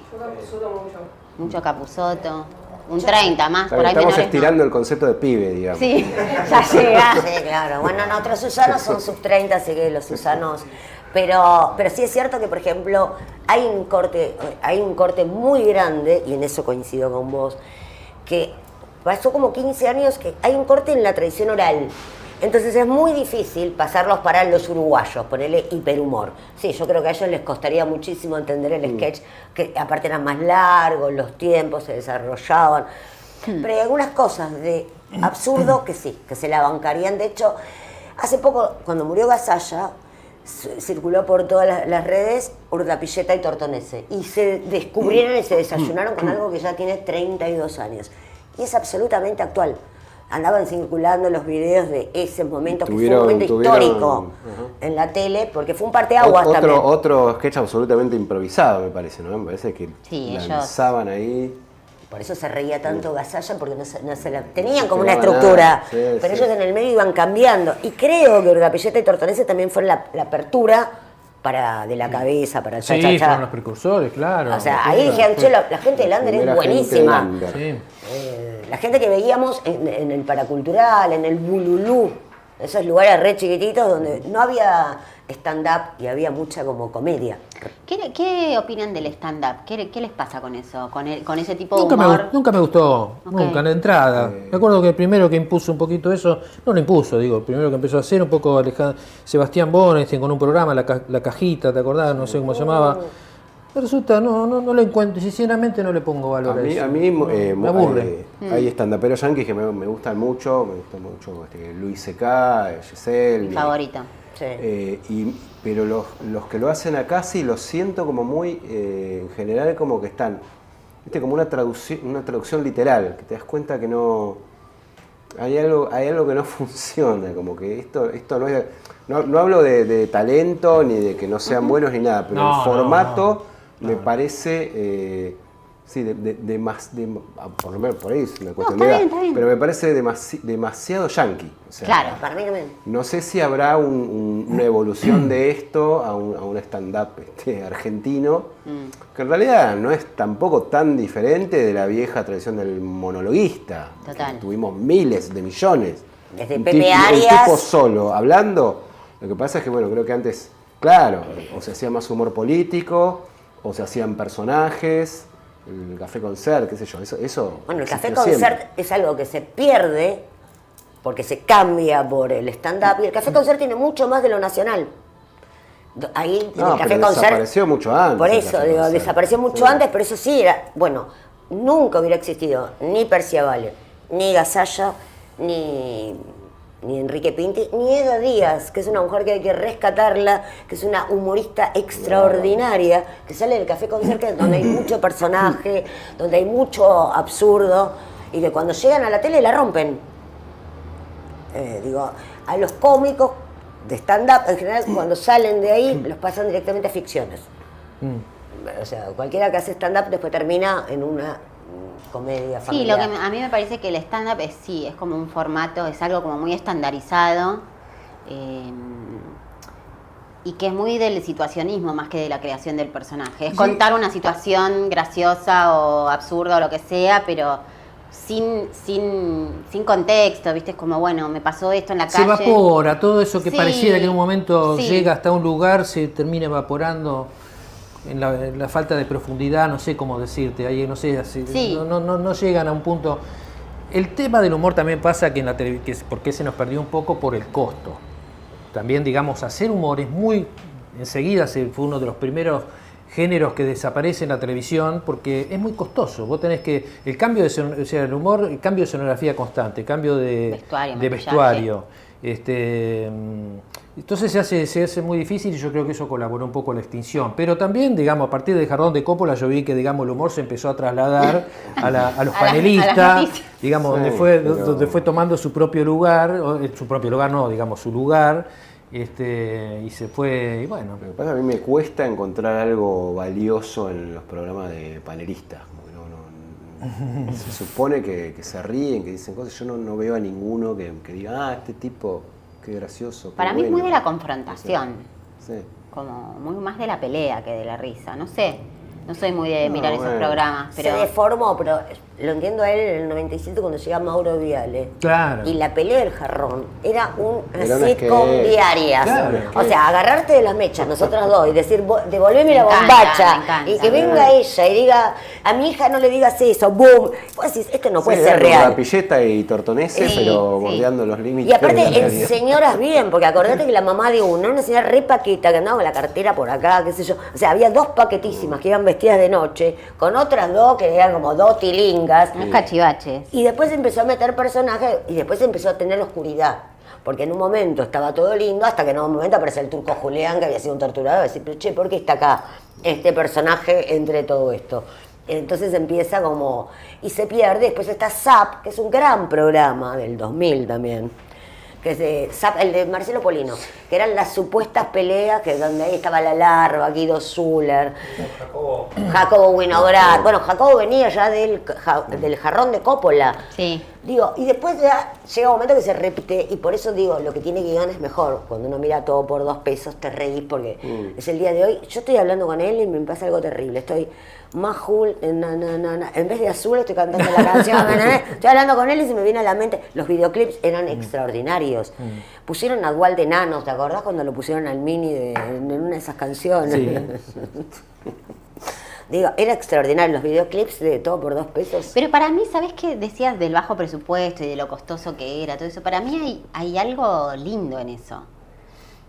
Mucho Capusotto. Un 30 más, Está por bien, ahí estamos menores estirando no. el concepto de pibe, digamos. Sí, ya llega. Sí, claro. Bueno, nuestros Susanos son sub 30, así que los Susanos... Pero sí es cierto que, por ejemplo, hay un corte muy grande, y en eso coincido con vos, que pasó como 15 años que hay un corte en la tradición oral. Entonces es muy difícil pasarlos para los uruguayos, ponerle hiperhumor. Sí, yo creo que a ellos les costaría muchísimo entender el sketch, que aparte eran más largos, los tiempos se desarrollaban. Pero hay algunas cosas de absurdo que sí, que se la bancarían. De hecho, hace poco, cuando murió Gasalla, circuló por todas las redes Urdapilleta y Tortonese. Y se descubrieron y se desayunaron con algo que ya tiene 32 años. Y es absolutamente actual. Andaban circulando los videos de ese momento, que fue un momento histórico en la tele, porque fue un parteaguas también. Otro sketch absolutamente improvisado, me parece, ¿no? Me parece que Sí, lanzaban ahí. Por eso se reía tanto Gasalla, porque no se la tenían como No una quedaba estructura. nada. Sí, pero sí. ellos en el medio iban cambiando. Y creo que Urdapilleta y Tortonese también fueron la apertura de la cabeza, para el sí, cha-cha-cha. fueron los precursores, claro. O sea, ahí dijeron, che, la gente del under es Primera buenísima. gente del under. Sí. La gente que veíamos en el Paracultural, en el Bululú, esos lugares re chiquititos donde no había stand-up y había mucha como comedia. ¿Qué opinan del stand-up? ¿Qué les pasa con eso? ¿Con ese tipo de Nunca humor? nunca me gustó, Ok. nunca, en la entrada. Me acuerdo que el primero que impuso un poquito eso, no lo impuso, digo, el primero que empezó a hacer un poco Sebastián Bonestein con un programa, la cajita, ¿te acordás? No sé cómo se llamaba. Resulta, no le encuentro, sinceramente no le pongo valor a eso. Me aburre. Hay estandaperos yanquis que me gustan mucho, Luis C.K., Giselle. Mi favorito. Sí. Pero los que lo hacen acá sí los siento como muy, en general como que están, ¿viste? Como una traducción literal, que te das cuenta que no... Hay algo que no funciona, como que esto no es... No hablo de talento, ni de que no sean buenos, ni nada, pero No, el formato no. me parece... sí, por lo menos por ahí es una cuestión está de edad, bien, está bien. pero me parece demasiado yankee. O sea, Claro. Para mí también. no sé si habrá una evolución de esto a un stand-up argentino, que en realidad no es tampoco tan diferente de la vieja tradición del monologuista. Total. Que tuvimos miles de millones. Desde Un Pepe tipo- Arias. Un tipo solo, hablando. Lo que pasa es que, bueno, creo que antes, claro, o se hacía más humor político, o se hacían personajes, el café concert, qué sé yo, eso Bueno, el café existió concert siempre. es algo que se pierde porque se cambia por el stand-up. Y el café concert tiene mucho más de lo nacional. Ahí en No, el Café pero Concert. desapareció mucho antes. Por el eso, Café digo, Concert. desapareció mucho antes, pero eso sí era. Bueno, nunca hubiera existido ni Percia Vale, ni Gasalla, ni Enrique Pinti, ni Eda Díaz, que es una mujer que hay que rescatarla, que es una humorista extraordinaria, que sale del Café Concert, donde hay mucho personaje, donde hay mucho absurdo, y que cuando llegan a la tele la rompen. Digo, a los cómicos de stand-up, en general, cuando salen de ahí, los pasan directamente a ficciones. O sea, cualquiera que hace stand-up después termina en una comedia Sí, lo familiar. que a mí me parece que el stand-up es como un formato, es algo como muy estandarizado y que es muy del situacionismo más que de la creación del personaje. Es contar una situación graciosa o absurda o lo que sea, pero sin contexto, ¿viste? Es como, bueno, me pasó esto en la Se calle. evapora, todo eso que Sí, pareciera que en un momento sí. llega hasta un lugar, se termina evaporando en la falta de profundidad, no sé cómo decirte, ahí no sé, así, Sí. no llegan a un punto. El tema del humor también pasa que en la televisión, porque se nos perdió un poco por el costo. También, digamos, hacer humor es muy, enseguida fue uno de los primeros géneros que desaparece en la televisión porque es muy costoso. Vos tenés que, el cambio de, o sea, el humor, el cambio de escenografía constante, cambio de Vestuario, vestuario. Entonces se hace muy difícil y yo creo que eso colaboró un poco a la extinción. Pero también, digamos, a partir del Jarrón de Coppola yo vi que, digamos, el humor se empezó a trasladar a los a las panelistas, noticias. digamos, Sí, donde fue tomando su propio lugar, su propio lugar no, digamos, su lugar, y se fue, y bueno. Lo que pasa es que a mí me cuesta encontrar algo valioso en los programas de panelistas. Como que se supone que se ríen, que dicen cosas. Yo no veo a ninguno que diga, este tipo, qué gracioso. Qué Para mí es muy bueno". de la confrontación, Sí. como muy más de la pelea que de la risa, no sé. No soy muy de No, mirar esos bueno. programas, Se pero deformó, pero lo entiendo a él en el 97 cuando llega Mauro Viale. Claro. Y la pelea del jarrón era una Era una sitcom sketch. diaria. Claro. O sea, agarrarte de las mechas, nosotras dos, y decir, devolveme la Me encanta, bombacha. me encanta. Y que venga ella y diga, a mi hija no le digas eso, boom. Vos decís, esto no puede Sí, ser era como real. Rapilleta y Tortonese, Sí, pero sí. bordeando los límites. Y aparte de la en realidad. señoras bien, porque acordate que la mamá de uno era una señora re paqueta, que andaba con la cartera por acá, qué sé yo. O sea, había dos paquetísimas que iban vestidas de noche, con otras dos que eran como dos tilingas. unos cachivaches. Y después empezó a meter personajes y después empezó a tener oscuridad. Porque en un momento estaba todo lindo, hasta que en un momento aparece el turco Julián, que había sido un torturador, y decir, pero che, ¿por qué está acá este personaje entre todo esto? Entonces empieza como... y se pierde. Después está Zap, que es un gran programa del 2000 también, que es de Zap, el de Marcelo Polino, que eran las supuestas peleas, que donde ahí estaba la larva, Guido Zuller, Jacobo Winograd. Bueno, Jacobo venía ya del Jarrón de Coppola. Sí. Digo, y después ya llega un momento que se repite, y por eso digo, lo que tiene guión es mejor. Cuando uno mira todo por 2 pesos, te reís, porque es el día de hoy. Yo estoy hablando con él y me pasa algo terrible. Estoy Majul, en vez de azul estoy cantando la canción. Estoy hablando con él y se me viene a la mente. Los videoclips eran extraordinarios. Pusieron a Dual de Nanos, ¿te acordás cuando lo pusieron al Mini en una de esas canciones? Sí. Digo, era extraordinario los videoclips de todo por 2 pesos. Pero para mí, ¿sabés qué decías del bajo presupuesto y de lo costoso que era, todo eso? Para mí hay algo lindo en eso.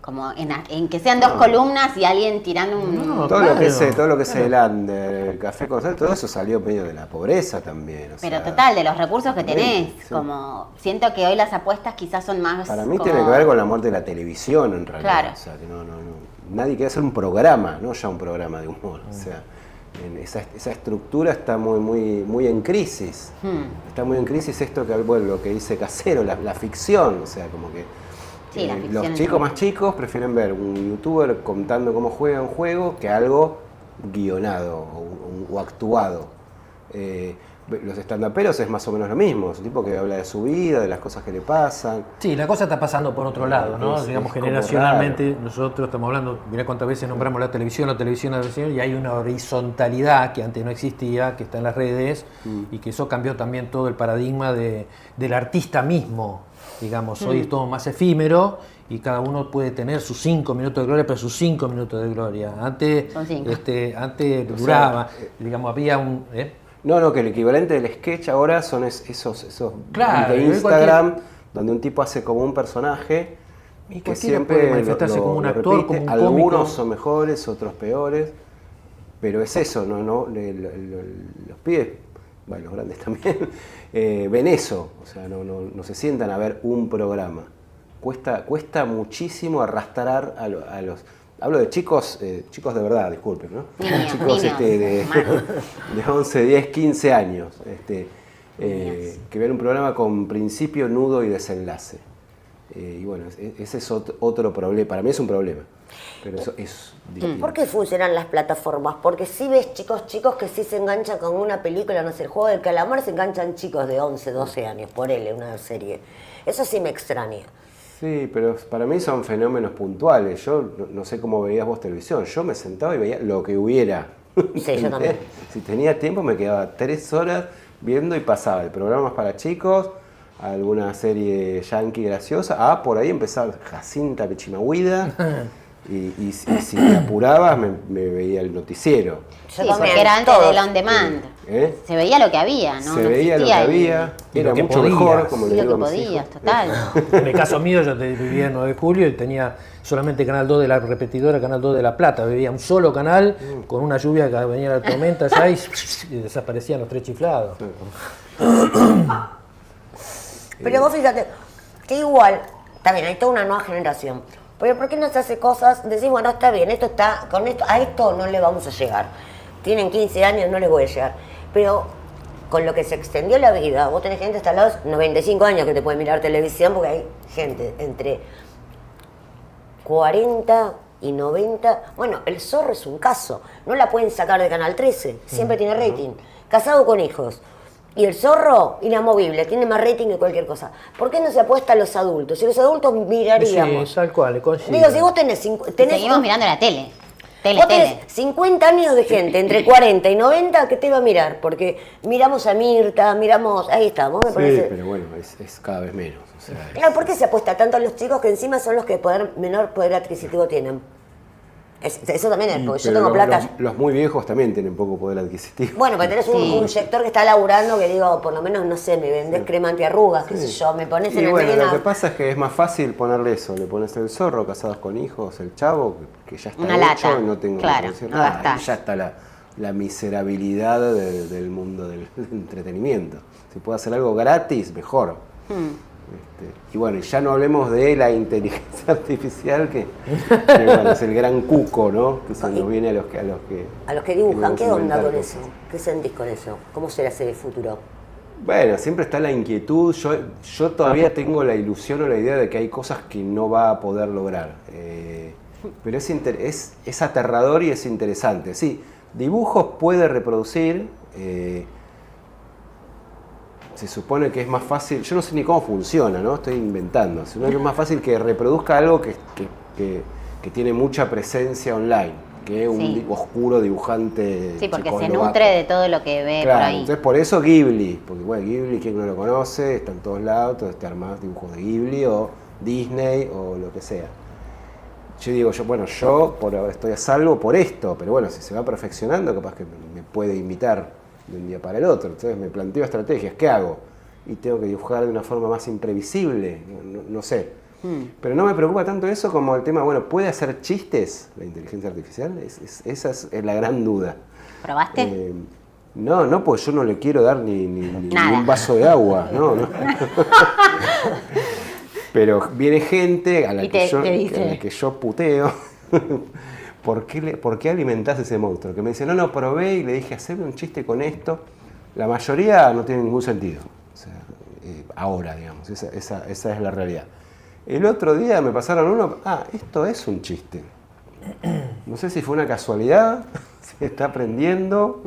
Como en que sean 2 columnas y alguien tirando un... No, Todo claro. lo que es el under, el café con todo eso salió medio de la pobreza también. O Pero sea, total, de los recursos que tenés. sí. Como siento que hoy las apuestas quizás son más... Para mí como- tiene que ver con la muerte de la televisión en realidad. Claro. O sea, que nadie quiere hacer un programa, no ya un programa de humor. O sea, esa estructura está muy en crisis. Está muy en crisis esto que lo que dice Casero, la ficción. O sea, como que Sí, la ficción los en chicos sí. más chicos prefieren ver un youtuber contando cómo juega un juego que algo guionado o actuado. Los estandaperos es más o menos lo mismo, es un tipo que habla de su vida, de las cosas que le pasan. Sí, la cosa está pasando por otro lado, ¿no? Es Digamos, como generacionalmente nosotros estamos hablando, mirá cuántas veces nombramos la televisión, y hay una horizontalidad que antes no existía, que está en las redes, y que eso cambió también todo el paradigma del artista mismo. Digamos, hoy es todo más efímero y cada uno puede tener sus 5 minutos de gloria, pero sus 5 minutos de gloria. Antes, Son 5. Antes duraba, digamos, había un... No, que el equivalente del sketch ahora son esos Claro, de igual Instagram, donde un tipo hace como un personaje Y que cualquiera siempre puede manifestarse como un actor, repite. como un Algunos cómico. son mejores, otros peores, pero es eso, los pibes, bueno, los grandes también, ven eso, o sea, no se sientan a ver un programa. Cuesta muchísimo arrastrar a los... Hablo de chicos de verdad, disculpen, ¿no? Chicos niños, de 11, 10, 15 años, que ven un programa con principio, nudo y desenlace. Y bueno, ese es otro problema. Para mí es un problema, pero eso es distinto. ¿Por qué funcionan las plataformas? Porque si ves chicos que sí se enganchan con una película, no sé, el juego del calamar, se enganchan chicos de 11, 12 años, por él, una serie. Eso sí me extraña. Sí, pero para mí son fenómenos puntuales. Yo no sé cómo veías vos televisión. Yo me sentaba y veía lo que hubiera. Sí, yo también. Si tenía tiempo me quedaba 3 horas viendo y pasaba de programas para chicos, alguna serie yankee graciosa, por ahí empezaba Jacinta Pichimahuida y si me apurabas me veía el noticiero. Sí, porque era antes del on demand. ¿Eh? Se veía lo que había, ¿no? Se No veía lo que existía había, y era lo que mucho podías. mejor, como le lo digo que a mis podías, hijos. total. En el caso mío, yo vivía en 9 de julio y tenía solamente Canal 2 de la repetidora, Canal 2 de La Plata. Veía un solo canal con una lluvia que venía la tormenta ya y desaparecían los 3 chiflados. Pero vos fíjate, que igual, está bien, hay toda una nueva generación. Pero ¿por qué no se hace cosas? Decís, bueno, está bien, a esto no le vamos a llegar. Tienen 15 años, no les voy a llegar. Pero con lo que se extendió la vida, vos tenés gente hasta los 95 años que te puede mirar televisión, porque hay gente entre 40 y 90. Bueno, El Zorro es un caso. No la pueden sacar de Canal 13, siempre tiene rating. Casado con hijos. Y El Zorro, inamovible, tiene más rating que cualquier cosa. ¿Por qué no se apuesta a los adultos? Si los adultos miraríamos. Sí, tal cual, coincido. Digo, si vos tenés Seguimos mirando la tele. vos tenés 50 años de gente entre 40 y 90 que te va a mirar, porque miramos a Mirta, ahí está, vos me Sí, ponés... pero bueno, es cada vez menos. O sea, Claro, ¿por qué se apuesta tanto a los chicos que encima son los que menor poder adquisitivo tienen? Eso también es, porque yo pero tengo plata... los muy viejos también tienen poco poder adquisitivo. Bueno, pero tenés un sector que está laburando que digo, por lo menos, no sé, me vendés crema antiarrugas, qué sé yo, me pones en Y el bueno, medio lo que una... pasa es que es más fácil ponerle eso. Le pones El Zorro, Casados con Hijos, El Chavo, que ya está Una hecho lata, y no tengo claro, que decir no nada. gastás. Y ya está la miserabilidad del mundo del entretenimiento. Si puedo hacer algo gratis, mejor. Y bueno, y ya no hablemos de la inteligencia artificial, que bueno, es el gran cuco, ¿no? Que se nos viene a los que... A los que dibujan, ¿qué queremos onda inventar con cosas. eso? ¿Qué sentís con eso? ¿Cómo será ese futuro? Bueno, siempre está la inquietud. Yo todavía tengo la ilusión o la idea de que hay cosas que no va a poder lograr. Pero es aterrador y es interesante. Sí, dibujos puede reproducir. Se supone que es más fácil. Yo no sé ni cómo funciona, ¿no? Estoy inventando. Sino que es más fácil que reproduzca algo que tiene mucha presencia online, que un Sí. oscuro dibujante. Sí, porque se checoslovaco. nutre de todo lo que ve Claro, por ahí. entonces por eso Ghibli, porque bueno, Ghibli, quien no lo conoce, está en todos lados, entonces te armás dibujos de Ghibli o Disney o lo que sea. Yo digo, yo por ahora estoy a salvo por esto, pero bueno, si se va perfeccionando, capaz que me puede imitar de un día para el otro. Entonces me planteo estrategias, ¿qué hago? Y tengo que dibujar de una forma más imprevisible, no sé. Pero no me preocupa tanto eso como el tema, bueno, ¿puede hacer chistes la inteligencia artificial? Esa es la gran duda. ¿Probaste? No, pues yo no le quiero dar ni Nada. un vaso de agua, no. Pero viene gente a la Y que te dice. a la que yo puteo. ¿Por qué alimentás ese monstruo? Que me dice, no, probé y le dije, haceme un chiste con esto. La mayoría no tiene ningún sentido. O sea, ahora, digamos, esa es la realidad. El otro día me pasaron uno, esto es un chiste. No sé si fue una casualidad, si está aprendiendo.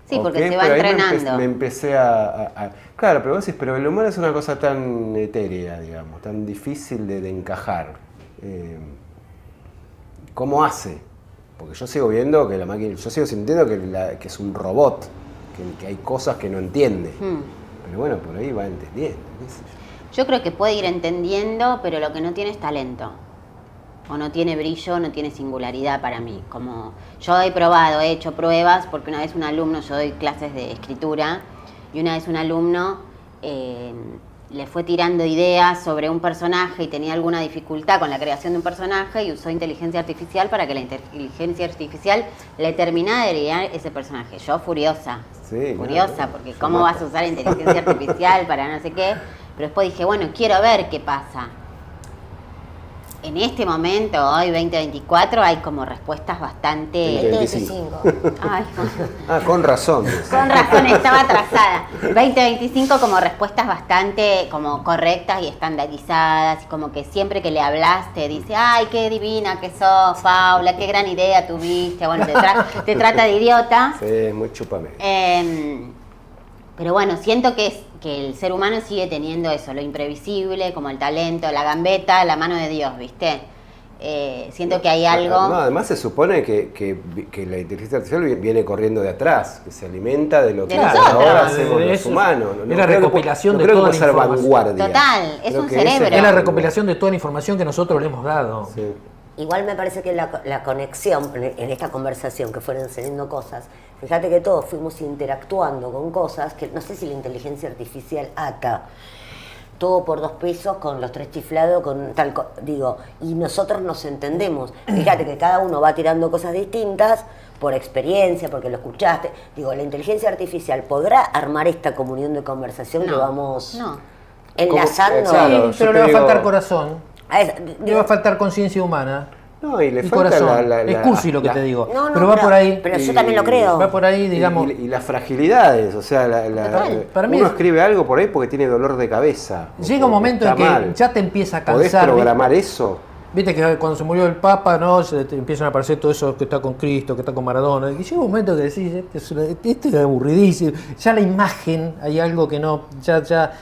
Sí, o porque qué, se va pero ahí entrenando. me empecé a... Claro, pero vos decís, pero el humor es una cosa tan etérea, digamos, tan difícil de encajar. ¿Cómo hace? Porque yo sigo viendo que la máquina, yo sigo sintiendo que es un robot, que hay cosas que no entiende. Pero bueno, por ahí va entendiendo, qué sé yo. Yo creo que puede ir entendiendo, pero lo que no tiene es talento. O no tiene brillo, no tiene singularidad para mí. Como yo he probado, he hecho pruebas, porque una vez un alumno, yo doy clases de escritura, y una vez un alumno le fue tirando ideas sobre un personaje y tenía alguna dificultad con la creación de un personaje y usó inteligencia artificial para que la inteligencia artificial le terminara de guiar ese personaje. Yo furiosa, Sí, furiosa, claro. porque cómo vas a usar inteligencia artificial para no sé qué. Pero después dije, bueno, quiero ver qué pasa. En este momento, hoy 2024, hay como respuestas bastante... 2025. Ay, Con razón. con razón, estaba atrasada. 2025 como respuestas bastante como correctas y estandarizadas, y como que siempre que le hablas te dice, ay, qué divina que sos, Paula, qué gran idea tuviste, bueno, te trata de idiota. Sí, muy chupame. Pero bueno, siento que el ser humano sigue teniendo eso, lo imprevisible, como el talento, la gambeta, la mano de Dios, ¿viste? Siento que hay algo... No, además se supone que la inteligencia artificial viene corriendo de atrás, que se alimenta de lo que nosotros. ahora hacemos De los eso. humanos. Es la recopilación de creo toda que la puede ser información. vanguardia. Total, es Creo un que ese cerebro. Es la recopilación de toda la información que nosotros le hemos dado. Sí. Igual me parece que la conexión en esta conversación, que fueron saliendo cosas, fíjate que todos fuimos interactuando con cosas que no sé si la inteligencia artificial ata todo por 2 pesos con los 3 chiflados, con tal, digo, y nosotros nos entendemos. Fíjate que cada uno va tirando cosas distintas por experiencia, porque lo escuchaste. Digo, la inteligencia artificial podrá armar esta comunión de conversación que vamos enlazando. Claro, Sí, pero yo le va a te faltar digo- corazón, le va a faltar conciencia humana. No, y le Y falta corazón. la- Es cursi lo que te digo. No, pero va por ahí. Pero yo también lo creo. Va por ahí, digamos. Y las fragilidades, o sea, Total. Para mí uno es- escribe algo por ahí porque tiene dolor de cabeza. Llega un momento en está que mal. ya te empieza a ¿Podés cansar. programar eso? Viste que cuando se murió el Papa, ¿no? Te empiezan a aparecer todo eso que está con Cristo, que está con Maradona. Y llega un momento que decís, esto es aburridísimo. Ya la imagen, hay algo que no, ya.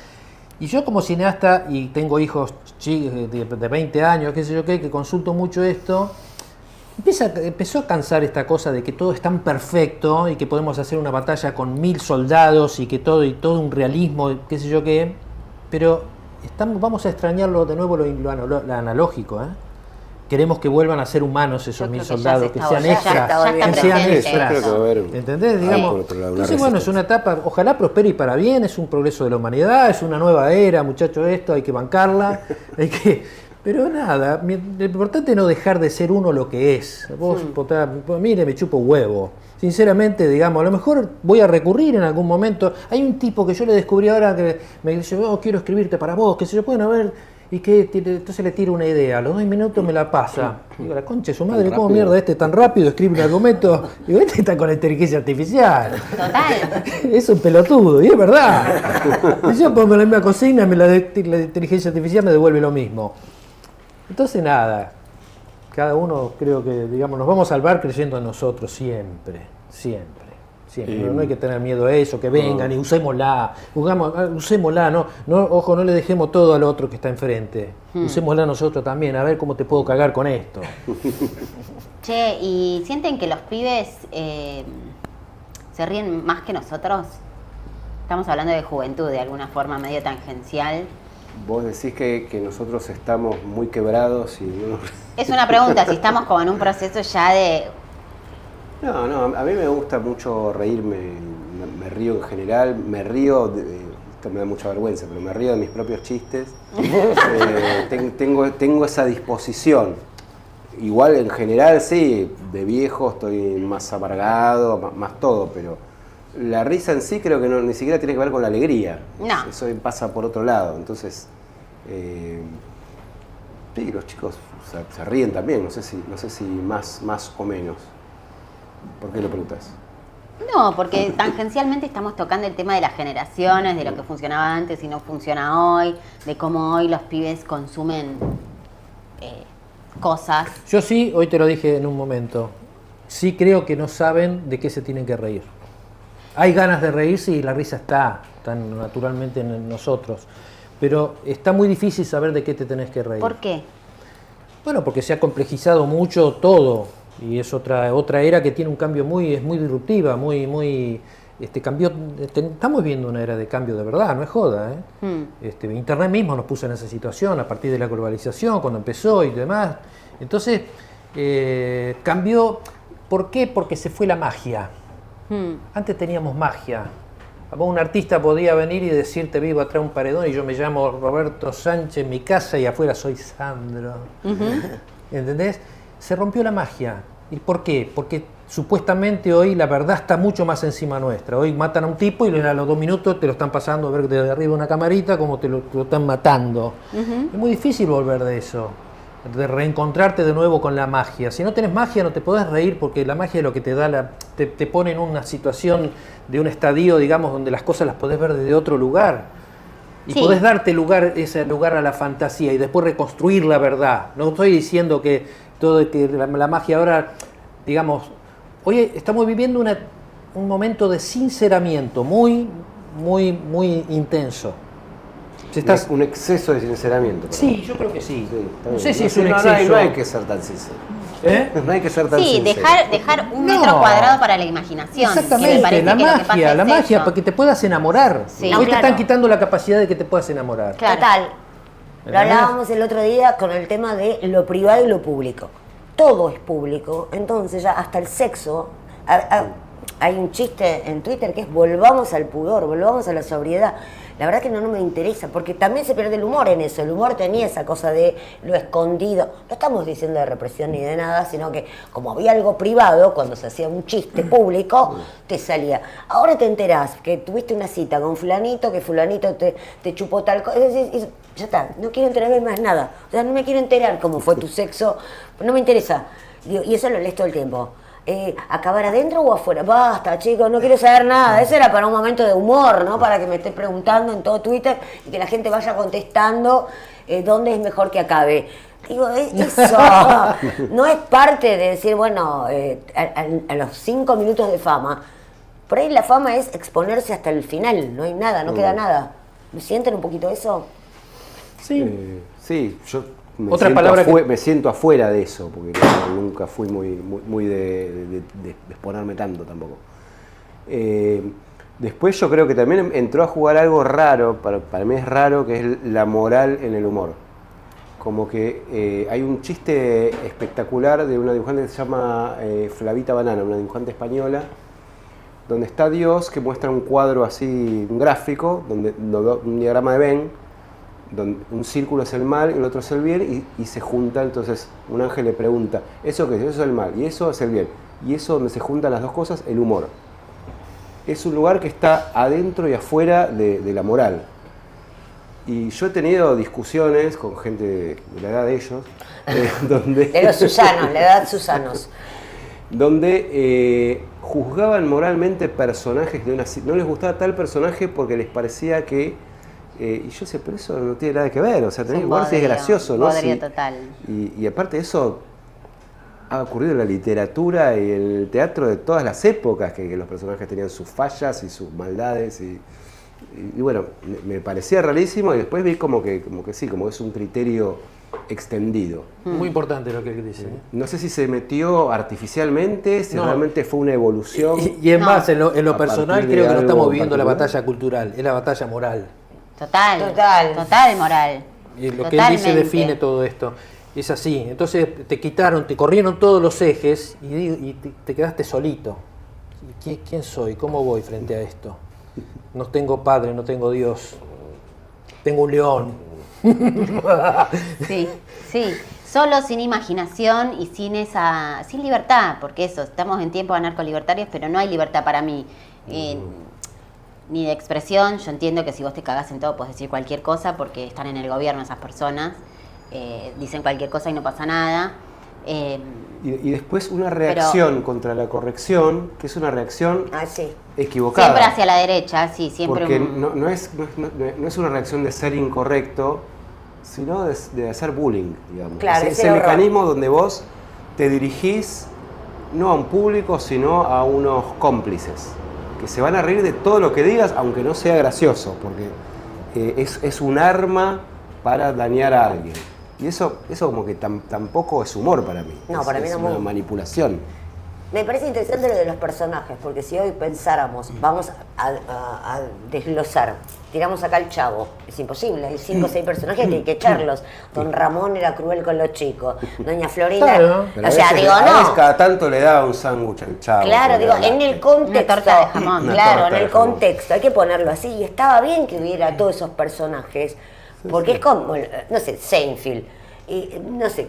Y yo como cineasta, y tengo hijos de 20 años, qué sé yo qué, que consulto mucho esto, empezó a cansar esta cosa de que todo es tan perfecto y que podemos hacer una batalla con 1000 soldados y que todo un realismo, qué sé yo qué, pero vamos a extrañarlo de nuevo lo analógico, ¿eh? Queremos que vuelvan a ser humanos esos Yo 1000 creo que ya soldados, se que está sean volviendo, extras, ya está que sean presente extras. Creo que va a haber un- ¿Entendés? Ahí Digamos, por otro lado, una entonces, bueno, es una etapa, ojalá prospere y para bien, es un progreso de la humanidad, es una nueva era, muchachos, esto, hay que bancarla, pero nada, lo importante es no dejar de ser uno lo que es. Vos, mire, me chupo huevo. Sinceramente, digamos, a lo mejor voy a recurrir en algún momento. Hay un tipo que yo le descubrí ahora que me dice, quiero escribirte para vos, que se yo, bueno, a ver, y que entonces le tiro una idea, a los 2 minutos me la pasa. Digo, la concha de su madre, ¿cómo rápido. mierda tan rápido escribe un argumento? Digo, está con la inteligencia artificial. Total. Es un pelotudo, y es verdad. Si yo pongo la misma consigna, la inteligencia artificial me devuelve lo mismo. Entonces nada, cada uno creo que, digamos, nos vamos a salvar creyendo en nosotros siempre. No hay que tener miedo a eso, que vengan y usémosla, ojo, no le dejemos todo al otro que está enfrente. Usémosla nosotros también, a ver cómo te puedo cagar con esto. Che, ¿y sienten que los pibes se ríen más que nosotros? Estamos hablando de juventud, de alguna forma medio tangencial. Vos decís que nosotros estamos muy quebrados y no... Es una pregunta, si estamos como en un proceso ya de... No, a mí me gusta mucho reírme, me río en general, me río, esto me da mucha vergüenza, pero me río de mis propios chistes. Tengo esa disposición. Igual en general sí, de viejo estoy más amargado, más todo, pero la risa en sí creo que ni siquiera tiene que ver con la alegría. No. Eso pasa por otro lado, entonces... sí, los chicos se ríen también, no sé si más o menos. ¿Por qué lo preguntas? No, porque tangencialmente estamos tocando el tema de las generaciones, de lo que funcionaba antes y no funciona hoy, de cómo hoy los pibes consumen cosas. Yo sí, hoy te lo dije en un momento, sí creo que no saben de qué se tienen que reír. Hay ganas de reírse y la risa está tan naturalmente en nosotros, pero está muy difícil saber de qué te tenés que reír. ¿Por qué? Bueno, porque se ha complejizado mucho todo y es otra era que tiene un cambio es muy disruptiva, cambió. Estamos viendo una era de cambio de verdad, no es joda, ¿eh? Internet mismo nos puso en esa situación a partir de la globalización, cuando empezó y demás. Entonces, cambió. ¿Por qué? Porque se fue la magia. Antes teníamos magia. Un artista podía venir y decirte vivo atrás de un paredón y yo me llamo Roberto Sánchez en mi casa y afuera soy Sandro. ¿Entendés? Se rompió la magia. ¿Y por qué? Porque supuestamente hoy la verdad está mucho más encima nuestra. Hoy matan a un tipo y a los 2 minutos te lo están pasando a ver desde arriba una camarita como te lo están matando. Es muy difícil volver de eso, de reencontrarte de nuevo con la magia. Si no tenés magia no te podés reír porque la magia es lo que te da, te pone en una situación de un estadio, digamos, donde las cosas las podés ver desde otro lugar. Y podés darte ese lugar a la fantasía y después reconstruir la verdad. No estoy diciendo que la magia ahora, digamos, hoy estamos viviendo un momento de sinceramiento muy, muy, muy intenso. Un exceso de sinceramiento. Sí, yo creo que sí. No sé bien. si es un exceso. No hay que ser tan sincero. No hay que ser tan sincero. Dejar un metro cuadrado para la imaginación. Exactamente, la magia, para que te puedas enamorar. Sí. Hoy te están quitando la capacidad de que te puedas enamorar. Claro. Total. Lo hablábamos el otro día con el tema de lo privado y lo público. Todo es público, entonces ya hasta el sexo. Hay un chiste en Twitter que es volvamos al pudor, volvamos a la sobriedad. La verdad que no me interesa, porque también se pierde el humor en eso. El humor tenía esa cosa de lo escondido. No estamos diciendo de represión ni de nada, sino que como había algo privado, cuando se hacía un chiste público, te salía. Ahora te enterás que tuviste una cita con fulanito, que fulanito te chupó tal cosa. Ya está, no quiero enterarme más nada. O sea, no me quiero enterar cómo fue tu sexo, no me interesa. Y eso lo lees todo el tiempo. ¿Acabar adentro o afuera? Basta, chicos, no quiero saber nada. Eso era para un momento de humor, ¿no? Para que me estés preguntando en todo Twitter y que la gente vaya contestando dónde es mejor que acabe. Digo, eso no es parte de decir, bueno, a los 5 minutos de fama. Por ahí la fama es exponerse hasta el final, no hay nada, no queda nada. ¿Me sienten un poquito eso? Sí. Sí, yo me siento afuera de eso, porque nunca fui muy de exponerme tanto tampoco. Después yo creo que también entró a jugar algo raro, para mí es raro, que es la moral en el humor. Como que hay un chiste espectacular de una dibujante que se llama Flavita Banana, una dibujante española, donde está Dios, que muestra un cuadro así, un gráfico, donde un diagrama de Venn, donde un círculo es el mal y el otro es el bien, y se junta. Entonces un ángel le pregunta, ¿eso qué es? Eso es el mal y eso es el bien, y eso donde se juntan las dos cosas, el humor. Es un lugar que está adentro y afuera de la moral. Y yo he tenido discusiones con gente de la edad de ellos, de los Susanos, la edad Susanos, donde juzgaban moralmente personajes de no les gustaba tal personaje porque les parecía que y yo decía, pero eso no tiene nada que ver, o sea, igual si es gracioso, ¿no? Sí. Total. Y aparte de eso, ha ocurrido en la literatura y en el teatro de todas las épocas, que los personajes tenían sus fallas y sus maldades, y bueno, me parecía rarísimo, y después vi como que sí, como es un criterio extendido. Muy importante lo que dice. No sé si se metió artificialmente, si realmente fue una evolución. Y es más, en lo personal creo que no estamos viviendo la batalla cultural, es la batalla moral. Total moral. Y lo que él dice define todo esto. Es así. Entonces te corrieron todos los ejes y te quedaste solito. ¿Quién soy? ¿Cómo voy frente a esto? No tengo padre, no tengo Dios. Tengo un león. Sí. Solo, sin imaginación y sin libertad, porque estamos en tiempos anarcolibertarios, pero no hay libertad para mí. Ni de expresión. Yo entiendo que si vos te cagás en todo podés decir cualquier cosa porque están en el gobierno esas personas, dicen cualquier cosa y no pasa nada. Y después una reacción contra la corrección, que es una reacción equivocada. Siempre hacia la derecha, sí, siempre. Porque no es una reacción de ser incorrecto, sino de hacer bullying, digamos. Claro, es el mecanismo donde vos te dirigís no a un público, sino a unos cómplices, que se van a reír de todo lo que digas, aunque no sea gracioso, porque es un arma para dañar a alguien. Y eso como que tampoco es humor para mí. No, para mí no es una manipulación. Me parece interesante lo de los personajes, porque si hoy pensáramos, vamos a desglosar, tiramos acá al Chavo, es imposible, hay 5 o 6 personajes que hay que echarlos. Don Ramón era cruel con los chicos, Doña Florinda, Claro. Pero o sea, a veces- digo, a veces no. cada tanto le daba un sándwich al Chavo. Claro, digo, en el contexto. Una torta de jamón. Una Claro, torta en de el jamón. contexto, hay que ponerlo así. Y estaba bien que hubiera todos esos personajes, porque es como, no sé, Seinfeld, y no sé,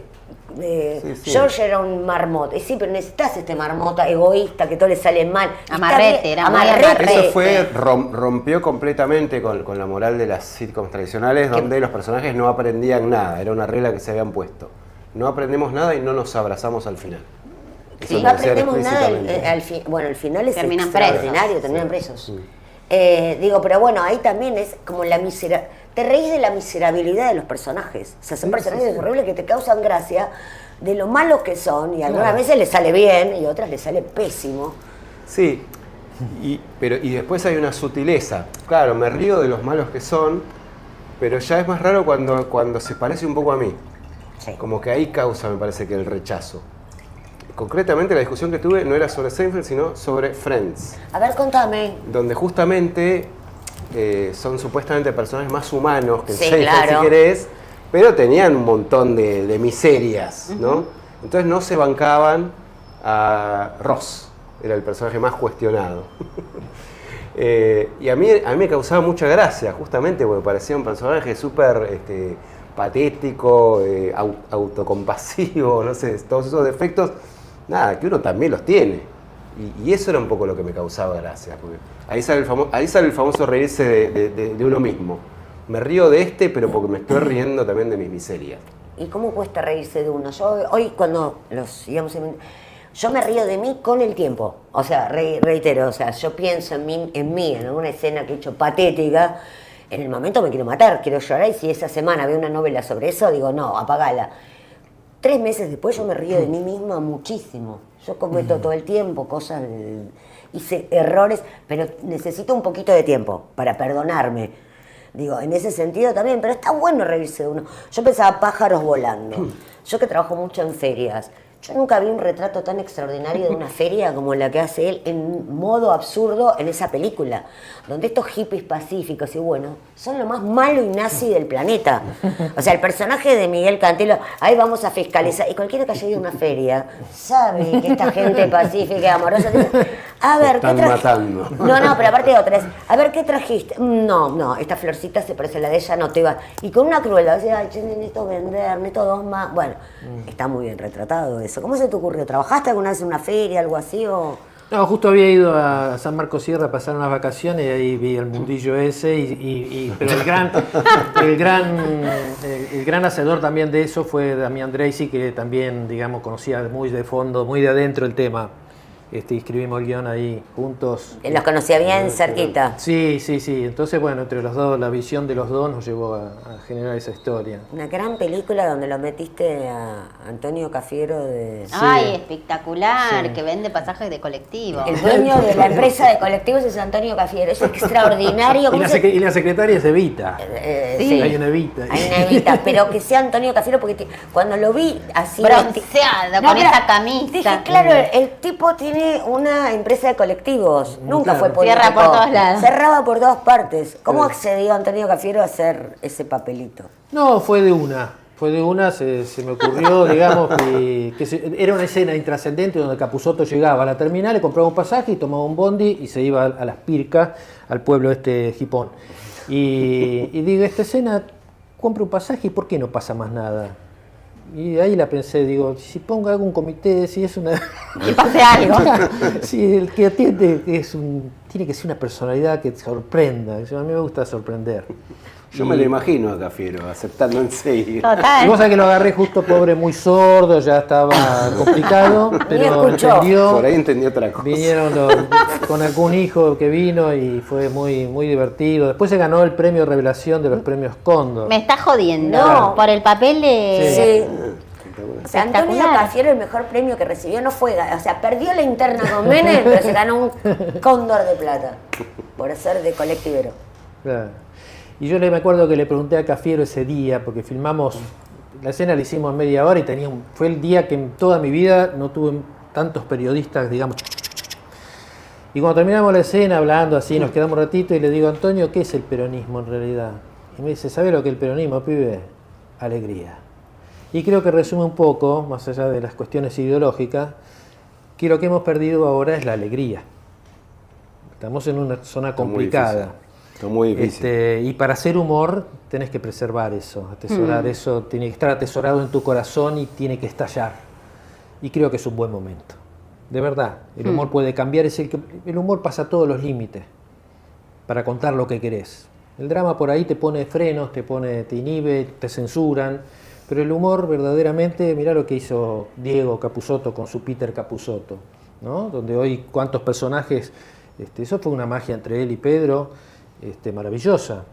Sí. George era un marmota. Y sí, pero necesitas este marmota egoísta que todo le sale mal. Y está Amarrete, bien, era muy amarrete. Eso fue, rompió completamente con la moral de las sitcoms tradicionales, donde los personajes no aprendían nada, era una regla que se habían puesto. No aprendemos nada y no nos abrazamos al final. Eso Sí, lo no decían aprendemos nada. explícitamente. Bueno, el final es Terminan extraordinario, presos. terminan presos. Digo, pero bueno, ahí también es como la miseria. Te reís de la miserabilidad de los personajes. O sea, son personajes horribles que te causan gracia de lo malos que son, y algunas veces les sale bien y otras les sale pésimo. Sí, y después hay una sutileza. Claro, me río de los malos que son, pero ya es más raro cuando se parece un poco a mí. Sí. Como que ahí causa, me parece, que el rechazo. Concretamente, la discusión que tuve no era sobre Seinfeld, sino sobre Friends, A ver, contame. donde justamente son supuestamente personajes más humanos que en Sí, Seinfeld, claro. si querés, pero tenían un montón de miserias, ¿no? Entonces no se bancaban a Ross, era el personaje más cuestionado. Y a mí me causaba mucha gracia, justamente porque parecía un personaje súper patético, autocompasivo, no sé, todos esos defectos, nada, que uno también los tiene. Y eso era un poco lo que me causaba gracia, porque ahí sale el famoso reírse de uno mismo. Me río de pero porque me estoy riendo también de mis miserias. ¿Y cómo cuesta reírse de uno? Yo hoy cuando yo me río de mí con el tiempo. O sea, reitero, o sea, yo pienso en mí, en alguna escena que he hecho patética, en el momento me quiero matar, quiero llorar, y si esa semana veo una novela sobre eso, digo, no, apagala. 3 meses después yo me río de mí misma muchísimo. Yo cometo todo el tiempo cosas, hice errores, pero necesito un poquito de tiempo para perdonarme. Digo, en ese sentido también, pero está bueno reírse de uno. Yo pensaba pájaros volando. Yo que trabajo mucho en ferias, yo nunca vi un retrato tan extraordinario de una feria como la que hace él en modo absurdo en esa película, donde estos hippies pacíficos y bueno, son lo más malo y nazi del planeta. O sea, el personaje de Miguel Cantilo, ahí vamos a fiscalizar, y cualquiera que haya ido a una feria sabe que esta gente pacífica y amorosa dice, a ver, ¿qué Están trajiste? matando. No, pero aparte de otras, a ver, ¿qué trajiste? No, esta florcita se parece a la de ella, no te va. Y con una crueldad, o sea, ay, che, necesito vender, necesito 2 más. Bueno, está muy bien retratado eso. ¿Cómo se te ocurrió? ¿Trabajaste alguna vez en una feria, algo así? O... No, justo había ido a San Marcos Sierra a pasar unas vacaciones y ahí vi el mundillo ese, pero el gran hacedor también de eso fue Damián Dreisy, que también, digamos, conocía muy de fondo, muy de adentro el tema. Escribimos el guión ahí juntos. Los conocía bien cerquita. Sí. Entonces, bueno, entre los dos, la visión de los dos nos llevó a generar esa historia. Una gran película donde lo metiste a Antonio Cafiero de... Ay, espectacular, Sí. que vende pasajes de colectivo. El dueño de la empresa de colectivos es Antonio Cafiero. Es extraordinario. Y ¿Cómo la, se- y la secretaria es Evita. Sí. Hay una Evita. Hay una Evita, pero que sea Antonio Cafiero, porque cuando lo vi así... Bronceado, con pero esa camisa. Dije, claro, el tipo tiene una empresa de colectivos. Nunca Claro. fue político. Cierra por todos lados. Cerraba por todas partes. ¿Cómo Claro. accedió Antonio Cafiero a hacer ese papelito? No, fue de una, se me ocurrió, digamos, era una escena intrascendente donde Capusotto llegaba a la terminal, le compraba un pasaje y tomaba un bondi y se iba a Las Pircas, al pueblo Gipón. Y digo, esta escena, compro un pasaje y ¿por qué no pasa más nada? Y ahí la pensé, digo, si pongo algún comité, si es una... Que pase algo. si el que atiende tiene que ser una personalidad que sorprenda. A mí me gusta sorprender. Yo me lo imagino a Cafiero aceptando enseguida. Y Total. vos sabés que lo agarré justo pobre, muy sordo, ya estaba complicado, pero escuchó. entendió. Por ahí entendí otra cosa. Vinieron con algún hijo que vino y fue muy, muy divertido. Después se ganó el premio Revelación de los premios Cóndor. Me está jodiendo. No. Por el papel de... Sí. O sea, Antonio Espectacular. Cafiero, el mejor premio que recibió no fue, o sea, perdió la interna con Menem, pero se ganó un cóndor de plata por ser de colectivero. Claro. Y yo me acuerdo que le pregunté a Cafiero ese día, porque filmamos, la escena la hicimos en media hora y fue el día que en toda mi vida no tuve tantos periodistas, digamos. Y cuando terminamos la escena hablando así, nos quedamos un ratito y le digo, Antonio, ¿qué es el peronismo en realidad? Y me dice, ¿sabés lo que es el peronismo, pibe? Alegría. Y creo que resume un poco, más allá de las cuestiones ideológicas, que lo que hemos perdido ahora es la alegría. Estamos en una zona complicada. Está muy difícil. Y para hacer humor tenés que preservar eso, atesorar eso, tiene que estar atesorado en tu corazón y tiene que estallar. Y creo que es un buen momento. De verdad, el humor puede cambiar, el humor pasa todos los límites para contar lo que querés. El drama por ahí te pone frenos, te inhibe, te censuran, pero el humor verdaderamente, mirá lo que hizo Diego Capusotto con su Peter Capusotto, ¿no? Donde hoy cuántos personajes, eso fue una magia entre él y Pedro, maravillosa.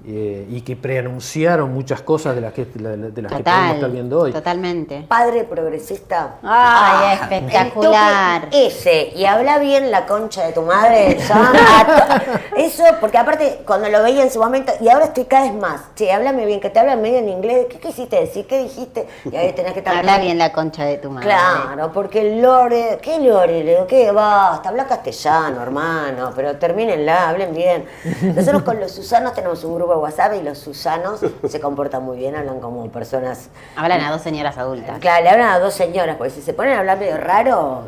Y que preanunciaron muchas cosas de las que podemos estar viendo hoy. Totalmente. Padre progresista. Ay, espectacular. El toque ese, y habla bien la concha de tu madre. Eso, porque aparte, cuando lo veía en su momento, y ahora estoy cada vez más. Che, háblame bien, que te hablan medio en inglés. ¿Qué quisiste decir? ¿Qué dijiste? Y ahí tenés que estar. Habla bien la concha de tu madre. Claro, porque el lore. ¿Qué lore? Le digo, ¿qué? Basta, habla castellano, hermano, pero termínenla, hablen bien. Nosotros con los Susanos tenemos un grupo de WhatsApp y los Susanos se comportan muy bien, hablan como personas. Hablan a dos señoras adultas. Claro, le hablan a dos señoras, porque si se ponen a hablar medio raro,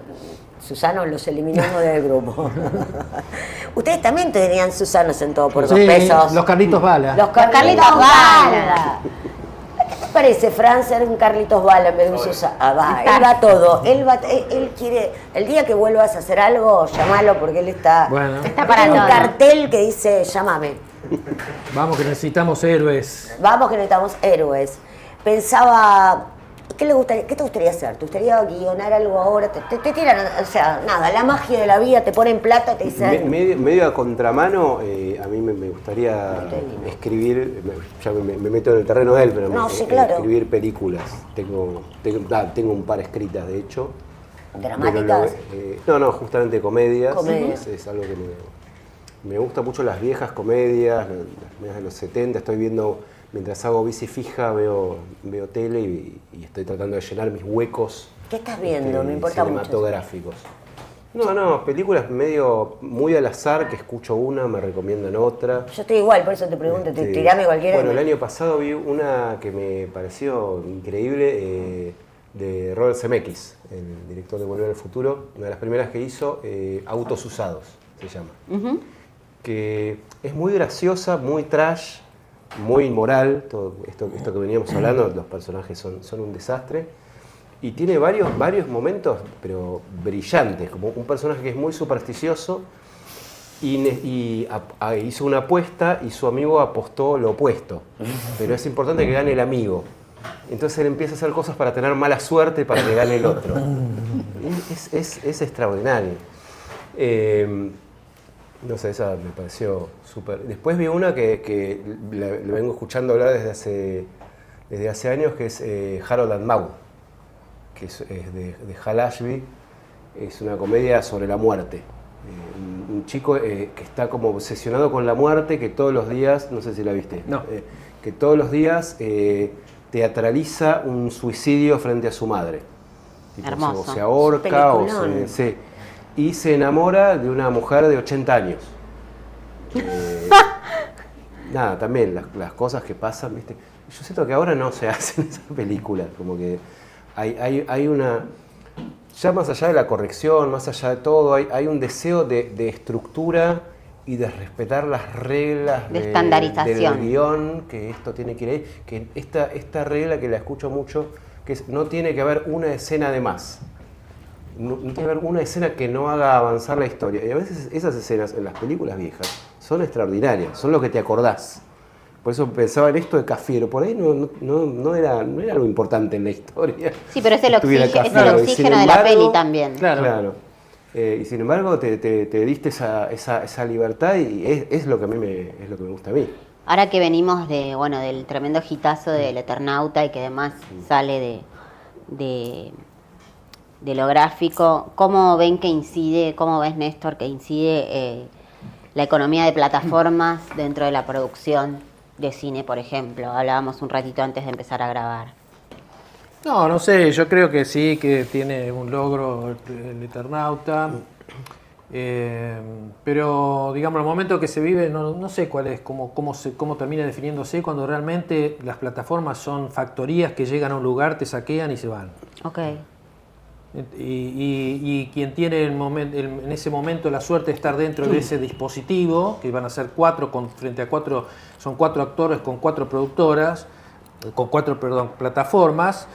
Susanos los eliminamos del grupo. Ustedes también tenían Susanos en Todo por 2 pesos. Los Carlitos Bala. Los Carlitos Bala. ¿Qué te parece, Fran, ser un Carlitos Bala en vez de un Susano? Él va todo. Él quiere. El día que vuelvas a hacer algo, llamalo porque él está. Bueno. Está para tiene un todo. cartel que dice: llámame. Vamos que necesitamos héroes. Vamos que necesitamos héroes. Pensaba, ¿qué te gustaría hacer? ¿Te gustaría guionar algo ahora? Te tiran, o sea, nada, la magia de la vida te pone en plata y te dicen... Medio a contramano, a mí me gustaría escribir, ya me meto en el terreno de él, pero claro. Escribir películas. Tengo un par escritas, de hecho. ¿Dramáticas? No, justamente comedias. Comedias. Es algo que me gusta mucho, las viejas comedias, las comedias de los 70. Estoy viendo, mientras hago bici fija, veo tele y estoy tratando de llenar mis huecos. ¿Qué estás viendo? Me importa mucho. Cinematográficos. No, películas muy al azar, que escucho una, me recomiendan otra. Yo estoy igual, por eso te pregunto, tirame cualquiera. Bueno, el año pasado vi una que me pareció increíble, de Robert Zemeckis, el director de Volver al Futuro, una de las primeras que hizo, Autos Usados, se llama. Que es muy graciosa, muy trash, muy inmoral, todo esto que veníamos hablando, los personajes son un desastre, y tiene varios momentos, pero brillantes, como un personaje que es muy supersticioso y hizo una apuesta y su amigo apostó lo opuesto, pero es importante que gane el amigo. Entonces él empieza a hacer cosas para tener mala suerte para que gane el otro. Es extraordinario. No sé, esa me pareció súper. Después vi una que le vengo escuchando hablar desde hace años, que es Harold and Maude, que es de Hal Ashby. Es una comedia sobre la muerte. Un chico que está como obsesionado con la muerte, que todos los días, no sé si la viste, no. Que todos los días teatraliza un suicidio frente a su madre. Tipo, hermoso. O se ahorca y se enamora de una mujer de 80 años. Nada, también las cosas que pasan, ¿viste? Yo siento que ahora no se hacen esas películas, como que hay una... Ya más allá de la corrección, más allá de todo, hay un deseo de estructura y de respetar las reglas de estandarización del guión, que esto tiene que ir ahí, que esta regla que la escucho mucho, que es no tiene que haber una escena de más. No tiene que haber una escena que no haga avanzar la historia. Y a veces esas escenas en las películas viejas son extraordinarias, son lo que te acordás. Por eso pensaba en esto de Cafiero. Por ahí no era lo importante en la historia. Sí, pero es el oxígeno de la peli también. Claro. Y sin embargo te diste esa libertad y es lo que a mí es lo que me gusta a mí. Ahora que venimos del tremendo hitazo del Eternauta y que además sale de lo gráfico, ¿cómo ven que incide, cómo ves, Néstor, que incide la economía de plataformas dentro de la producción de cine, por ejemplo? Hablábamos un ratito antes de empezar a grabar. No sé, yo creo que sí, que tiene un logro el Eternauta. Pero digamos, el momento que se vive, no sé cuál es, cómo termina definiéndose cuando realmente las plataformas son factorías que llegan a un lugar, te saquean y se van. Ok. Y quien tiene en ese momento la suerte de estar dentro de ese dispositivo, que van a ser frente a cuatro, son 4 actores con 4 productoras, con 4 plataformas,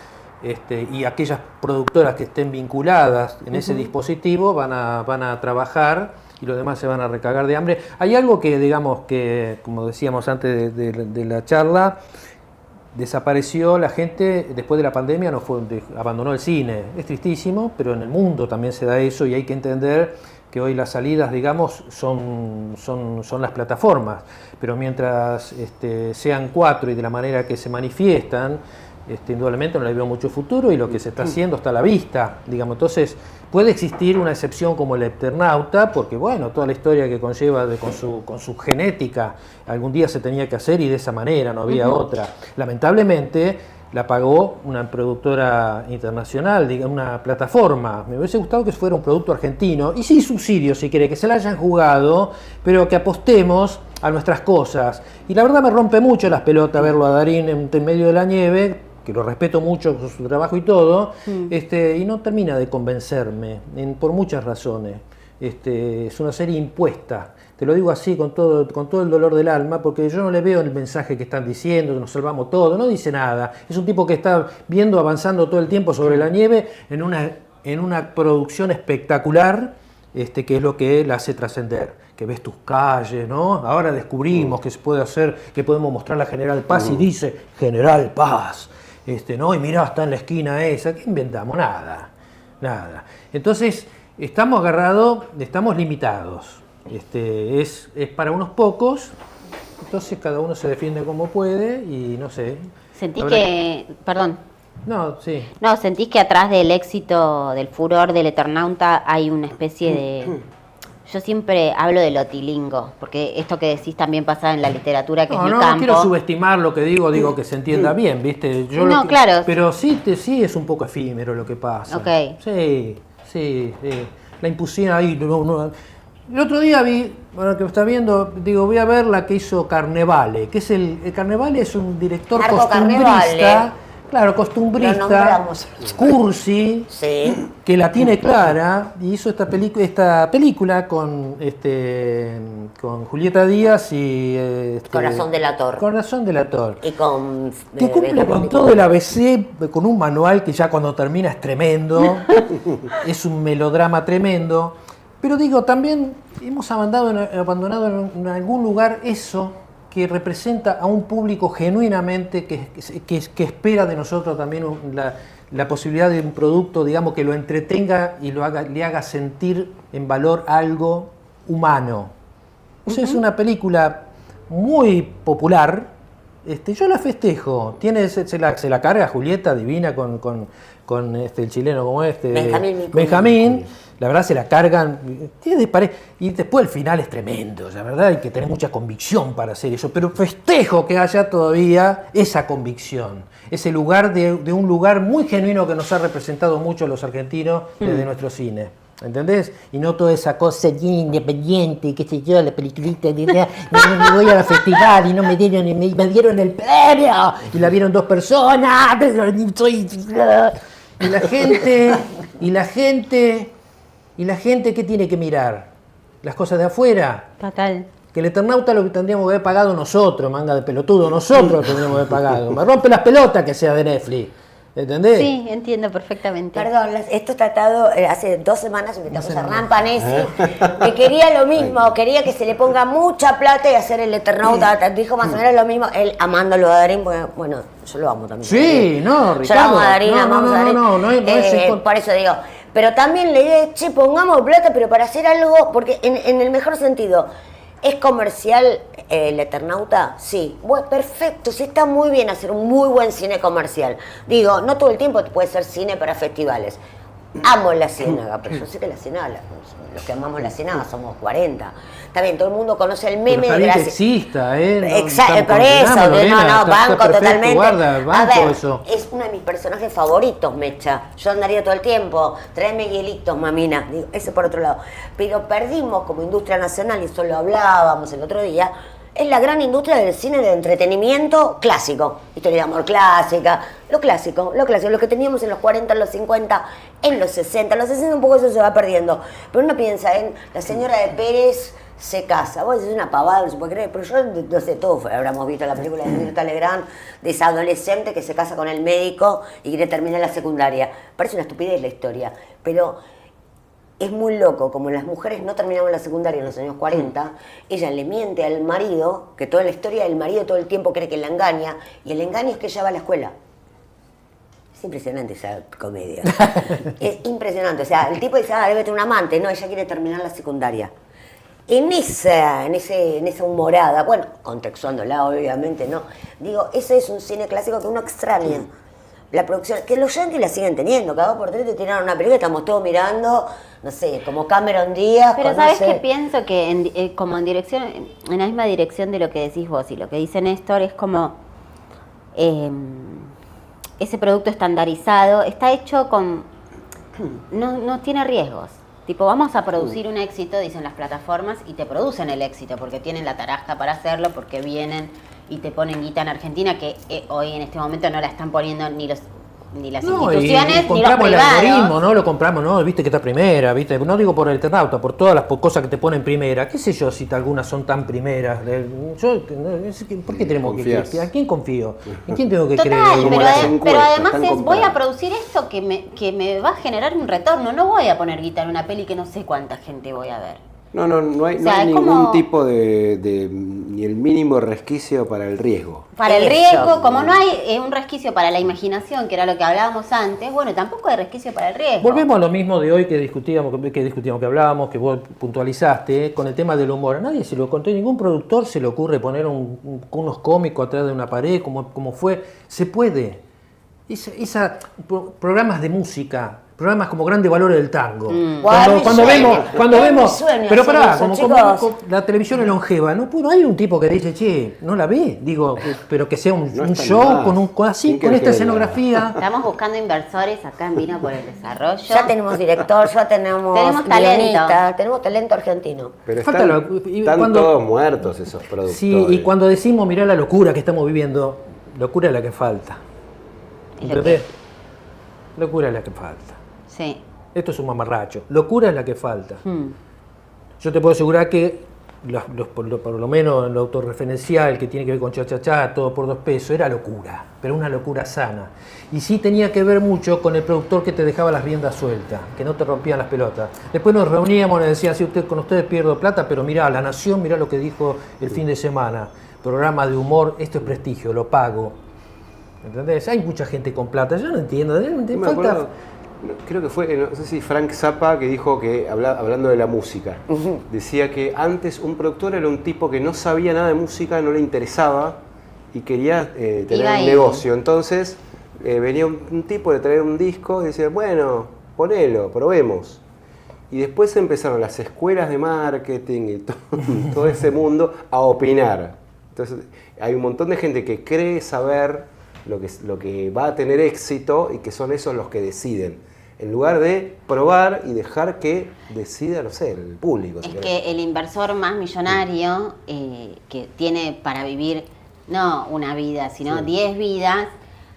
y aquellas productoras que estén vinculadas en ese dispositivo van a trabajar y los demás se van a recagar de hambre. Hay algo que, digamos, que como decíamos antes de la charla, desapareció la gente después de la pandemia, abandonó el cine. Es tristísimo, pero en el mundo también se da eso y hay que entender que hoy las salidas, digamos, son las plataformas. Pero mientras sean 4 y de la manera que se manifiestan, indudablemente no le veo mucho futuro y lo que se está haciendo está a la vista, digamos. Entonces puede existir una excepción como el Eternauta, porque bueno, toda la historia que conlleva con su genética, algún día se tenía que hacer y de esa manera, no había otra. Lamentablemente la pagó una productora internacional, una plataforma. Me hubiese gustado que fuera un producto argentino, y sin subsidio si quiere, que se la hayan jugado, pero que apostemos a nuestras cosas. Y la verdad me rompe mucho las pelotas verlo a Darín en medio de la nieve, que lo respeto mucho por su trabajo y todo, y no termina de convencerme, por muchas razones. Es una serie impuesta, te lo digo así con todo el dolor del alma, porque yo no le veo el mensaje que están diciendo, que nos salvamos todo, no dice nada. Es un tipo que está viendo, avanzando todo el tiempo sobre la nieve en una producción espectacular, que es lo que la hace trascender, que ves tus calles, ¿no? Ahora descubrimos que se puede hacer, que podemos mostrar la General Paz y dice General Paz, ¿no? Y mirá, está en la esquina esa, ¿qué inventamos? Nada. Entonces, estamos limitados. Es para unos pocos, entonces cada uno se defiende como puede y no sé. ¿Sentís que, perdón? No, sí. No, ¿sentís que atrás del éxito, del furor del Eternauta hay una especie de... Yo siempre hablo de lotilingo, porque esto que decís también pasa en la literatura, que es mi campo. No quiero subestimar lo que digo que se entienda bien, ¿viste? Claro. Pero sí es un poco efímero lo que pasa. Ok. Sí. La impusieron ahí. El otro día vi, bueno, que está viendo, voy a ver la que hizo Carnevale, que es el Carnevale es un director Marco costumbrista. Carnevale. Claro, Lo costumbrista, nombramos. cursi, Sí. que la tiene clara, y hizo esta película con Julieta Díaz y... Corazón delator. Corazón delator. Y con... Que cumple con todo el ABC, con un manual que ya cuando termina es tremendo, es un melodrama tremendo, pero también hemos abandonado en algún lugar eso que representa a un público genuinamente que espera de nosotros también la posibilidad de un producto, digamos, que lo entretenga y le haga sentir en valor algo humano. O sea, es una película muy popular. Yo la festejo. Se la carga Julieta, divina, con el chileno como Benjamín. La verdad se la cargan. Y después el final es tremendo. La verdad hay que tener mucha convicción para hacer eso. Pero festejo que haya todavía esa convicción. Ese lugar de un lugar muy genuino que nos ha representado mucho a los argentinos desde nuestro cine. ¿Entendés? Y no toda esa cosa independiente, qué sé yo, la peliculita de me voy a la festival y no me dieron el premio y la vieron 2 personas. Y la gente ¿qué tiene que mirar? Las cosas de afuera. Total. Que el Eternauta lo que tendríamos que haber pagado nosotros, manga de pelotudo, nosotros lo tendríamos que haber pagado. Me rompe las pelotas que sea de Netflix. ¿Entendés? Sí, entiendo perfectamente. Perdón, esto tratado hace 2 semanas invitamos a Hernán Panesi, que quería lo mismo, quería que se le ponga mucha plata y hacer el Eternauta. Dijo más o menos lo mismo, él amándolo a Darín, porque, bueno, yo lo amo también. Sí, no, Ricardo. Yo lo amo a Darín, amamos a Darín. No es por eso digo, pero también le dije, che, pongamos plata, pero para hacer algo, porque en el mejor sentido, ¿es comercial el Eternauta? Sí. Bueno, perfecto, sí, está muy bien hacer un muy buen cine comercial. No todo el tiempo puede ser cine para festivales. amo la Ciénaga, pero yo sé que la Ciénaga, los que amamos la Ciénaga somos 40. Está bien, todo el mundo conoce el meme pero de que exista, Exacto, por eso, banco perfecto, totalmente. Guarda, banco a ver, eso. es uno de mis personajes favoritos, Mecha. Yo andaría todo el tiempo, tráeme hielitos, mamina. Digo, ese por otro lado. Pero perdimos como industria nacional, y eso lo hablábamos el otro día, es la gran industria del cine de entretenimiento clásico. Historia de amor clásica, lo clásico, lo que teníamos en los 40, en los 50, en los 60. En los 60 un poco eso se va perdiendo. Pero uno piensa en la señora de Pérez se casa. Vos decís una pavada, no se puede creer, pero yo no sé, todos habremos visto la película de Mirta Legrand, de esa adolescente que se casa con el médico y quiere terminar la secundaria. Parece una estupidez la historia, pero es muy loco, como las mujeres no terminaban la secundaria en los años 40, ella le miente al marido, que toda la historia del marido todo el tiempo cree que la engaña, y el engaño es que ella va a la escuela. Es impresionante esa comedia. Es impresionante. O sea, el tipo dice, debe tener un amante. No, ella quiere terminar la secundaria. En esa humorada, bueno, contextuándola obviamente, ¿no? Digo, ese es un cine clásico que uno extraña. La producción, que los yankees la siguen teniendo, cada 2 por 3 te tiraron una película, estamos todos mirando, no sé, como Cameron Díaz. Pero ¿sabes qué pienso? Que como en la misma dirección de lo que decís vos y lo que dice Néstor, es como ese producto estandarizado está hecho con... no tiene riesgos. Tipo, vamos a producir un éxito, dicen las plataformas, y te producen el éxito, porque tienen la tarasca para hacerlo, porque vienen y te ponen guita en Argentina, que hoy en este momento no la están poniendo ni las instituciones, y ni los compramos el privados. algoritmo, ¿no? Lo compramos, ¿no? Viste que está primera, ¿viste? No digo por el Eternauta, por todas las cosas que te ponen primera. ¿Qué sé yo si algunas son tan primeras? ¿Por qué tenemos que... ¿A quién confío? ¿En quién tengo que creer? Pero además voy a producir esto que me va a generar un retorno. No voy a poner guita en una peli que no sé cuánta gente voy a ver. No hay ningún tipo de ni el mínimo resquicio para el riesgo. Para el riesgo, como no hay un resquicio para la imaginación, que era lo que hablábamos antes, bueno, tampoco hay resquicio para el riesgo. Volvemos a lo mismo de hoy que discutíamos, que hablábamos, que vos puntualizaste, con el tema del humor. A nadie se lo contó, ningún productor se le ocurre poner unos cómicos atrás de una pared, como fue. Se puede. Programas de música, programas como Grandes Valores del Tango. Cuando vemos, pero pará, como la televisión es longeva, no hay un tipo que dice, che, no la ve, digo, pero que sea un show con esta escenografía. Estamos buscando inversores acá en Vino por el Desarrollo. Ya tenemos director, ya tenemos talento. Tenemos talento argentino. Pero están todos muertos esos productores. Sí, y cuando decimos, mirá la locura que estamos viviendo, locura es la que falta. ¿Entendés? Locura es la que falta. Sí. Esto es un mamarracho. Locura es la que falta. Yo te puedo asegurar que, por lo menos en lo autorreferencial que tiene que ver con cha-cha-cha, todo por 2 pesos, era locura, pero una locura sana. Y sí tenía que ver mucho con el productor que te dejaba las riendas sueltas, que no te rompían las pelotas. Después nos reuníamos y nos decían, sí, con ustedes pierdo plata, pero mirá, La Nación, mirá lo que dijo el fin de semana. Programa de humor, esto es prestigio, lo pago. ¿Entendés? Hay mucha gente con plata, yo no entiendo. Creo que fue, no sé si Frank Zappa, que dijo que, hablando de la música, decía que antes un productor era un tipo que no sabía nada de música, no le interesaba y quería tener un negocio. Entonces venía un tipo, le traía un disco y decía, bueno, ponelo, probemos. Y después empezaron las escuelas de marketing y todo ese mundo a opinar. Entonces hay un montón de gente que cree saber lo que va a tener éxito y que son esos los que deciden, en lugar de probar y dejar que decida, no sé, el público. Es que el inversor más millonario que tiene para vivir no una vida, sino 10 vidas,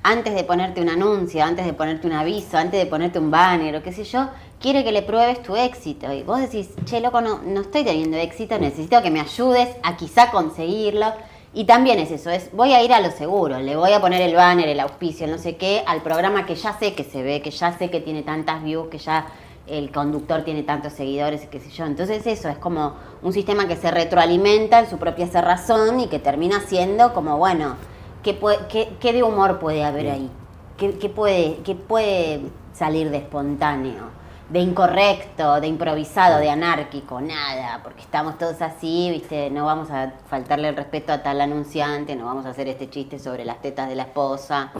antes de ponerte un anuncio, antes de ponerte un aviso, antes de ponerte un banner o qué sé yo, quiere que le pruebes tu éxito. Y vos decís, che, loco, no estoy teniendo éxito, necesito que me ayudes a quizá conseguirlo. Y también es eso, voy a ir a lo seguro, le voy a poner el banner, el auspicio, el no sé qué, al programa que ya sé que se ve, que ya sé que tiene tantas views, que ya el conductor tiene tantos seguidores, qué sé yo. Entonces eso, es como un sistema que se retroalimenta en su propia cerrazón y que termina siendo como, bueno, ¿qué de humor puede haber ahí? ¿Qué puede salir de espontáneo? de incorrecto, de improvisado, de anárquico, nada, porque estamos todos así, ¿viste? No vamos a faltarle el respeto a tal anunciante, no vamos a hacer este chiste sobre las tetas de la esposa,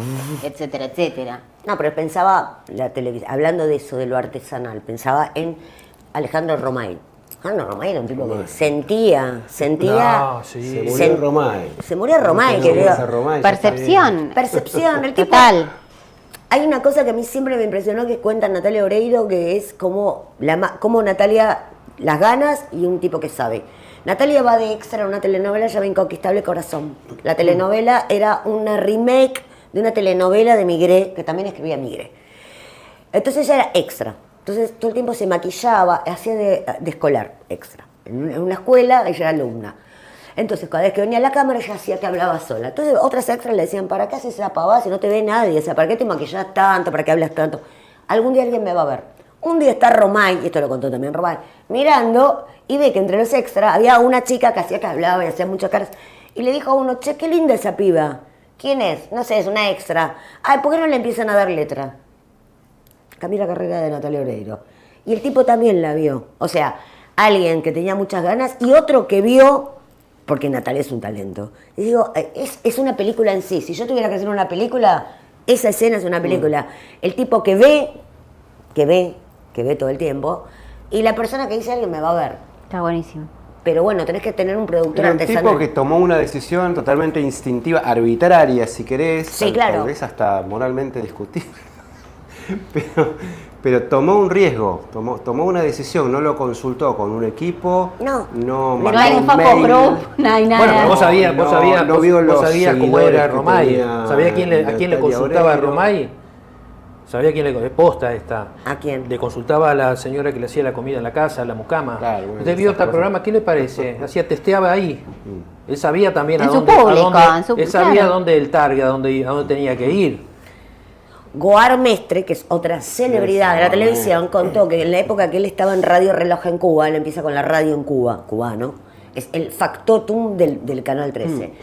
etcétera, etcétera. No, pero pensaba, hablando de eso, de lo artesanal, pensaba en Alejandro Romay. Alejandro Romay era un tipo que sentía. No, sí. Se murió Romay. Se murió Romay, No, querido. ese Romay, Percepción. Percepción, el tipo. Total. Hay una cosa que a mí siempre me impresionó que cuenta Natalia Oreiro, que es como Natalia, las ganas y un tipo que sabe. Natalia va de extra en una telenovela llamada Inconquistable Corazón. La telenovela era una remake de una telenovela de Migré, que también escribía Migré. Entonces ella era extra. Entonces todo el tiempo se maquillaba, hacía de escolar, extra. En una escuela ella era alumna. Entonces, cada vez que venía la cámara, ella hacía que hablaba sola. Entonces, otras extras le decían, ¿para qué haces esa pavada si no te ve nadie? O sea, ¿para qué te maquillas tanto? ¿Para qué hablas tanto? Algún día alguien me va a ver. Un día está Romay, y esto lo contó también Romay, mirando y ve que entre los extras había una chica que hacía que hablaba y hacía muchas caras. Y le dijo a uno, che, qué linda esa piba. ¿Quién es? No sé, es una extra. Ay, ¿por qué no le empiezan a dar letra? Cambié la carrera de Natalia Oreiro. Y el tipo también la vio. O sea, alguien que tenía muchas ganas y otro que vio... porque Natalia es un talento. Y digo, es una película en sí. Si yo tuviera que hacer una película, esa escena es una película. El tipo que ve todo el tiempo, y la persona que dice alguien me va a ver. Está buenísimo. Pero bueno, tenés que tener un productor Era un artesanal. tipo que tomó una decisión totalmente instintiva, arbitraria, si querés. Sí, claro. Tal vez hasta moralmente discutible. Pero tomó un riesgo, tomó una decisión, no lo consultó con un equipo, No mandó hay un un focus mail. group, no hay nada. Bueno, pero vos sabías no vio los cómo era seguidores que Romay. tenía ¿Sabías a quién le Natalia consultaba a Oreiro? Romay? ¿Sabía quién le posta esta? ¿A quién? Le consultaba a la señora que le hacía la comida en la casa, a la mucama. Claro, bueno, ¿Usted vio esas este cosas. programa? ¿Qué le parece? Testeaba ahí. Él sabía también En a su dónde, público, él sabía claro. dónde el target, a dónde tenía que ir. Goar Mestre, que es otra celebridad de la televisión, contó que en la época que él estaba en Radio Reloj en Cuba, él empieza con la radio en Cuba, cubano, es el factotum del Canal 13.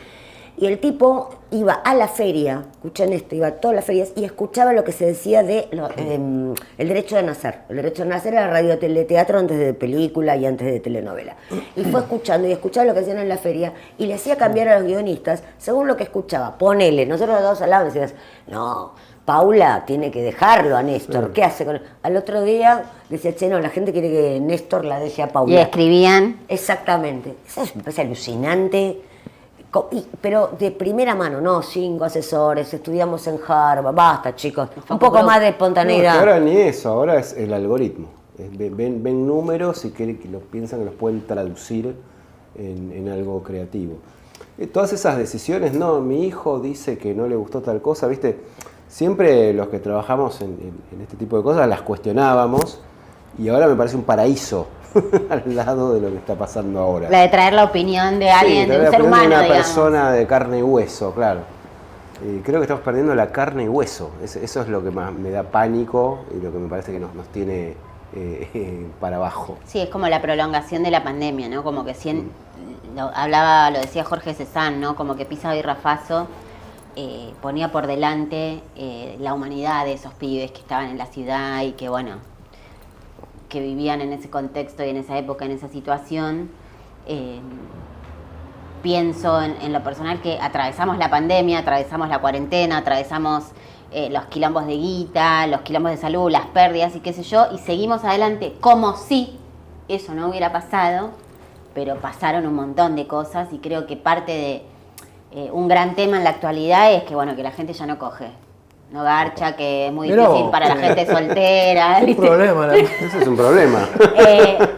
Y el tipo iba a la feria, escuchen esto, iba a todas las ferias y escuchaba lo que se decía de el derecho de nacer. El derecho de nacer era radio teleteatro antes de película y antes de telenovela. Y fue escuchando y escuchaba lo que hacían en la feria y le hacía cambiar a los guionistas según lo que escuchaba. Ponele, nosotros los dos hablábamos y decías, no, Paula tiene que dejarlo a Néstor. ¿Qué hace con él? Al otro día decía, che, no, la gente quiere que Néstor la deje a Paula. Y escribían. Exactamente. Eso me parece alucinante. Pero de primera mano, no, 5 asesores, estudiamos en Harvard, basta chicos, un poco más de No, espontaneidad. que ahora ni eso, ahora es el algoritmo. Ven números y que piensan que los pueden traducir en algo creativo. Todas esas decisiones, no, mi hijo dice que no le gustó tal cosa, ¿viste? Siempre los que trabajamos en este tipo de cosas las cuestionábamos y ahora me parece un paraíso al lado de lo que está pasando ahora. La de traer la opinión de alguien, de un ser humano, de una digamos. persona de carne y hueso, claro. Creo que estamos perdiendo la carne y hueso. Eso es lo que más me da pánico y lo que me parece que nos tiene para abajo. Sí, es como la prolongación de la pandemia, ¿no? Como que lo decía Jorge Cezanne, ¿no? Como que Pisa y Rafazo ponía por delante la humanidad de esos pibes que estaban en la ciudad y que, bueno, que vivían en ese contexto y en esa época, en esa situación. Pienso en lo personal que atravesamos la pandemia, atravesamos la cuarentena, atravesamos los quilombos de guita, los quilombos de salud, las pérdidas y qué sé yo, y seguimos adelante como si eso no hubiera pasado, pero pasaron un montón de cosas y creo que parte de un gran tema en la actualidad es que, bueno, que la gente ya no coge. No garcha, que es muy Mirá difícil vos. para la gente soltera. Un ¿viste? problema. Ese es un problema.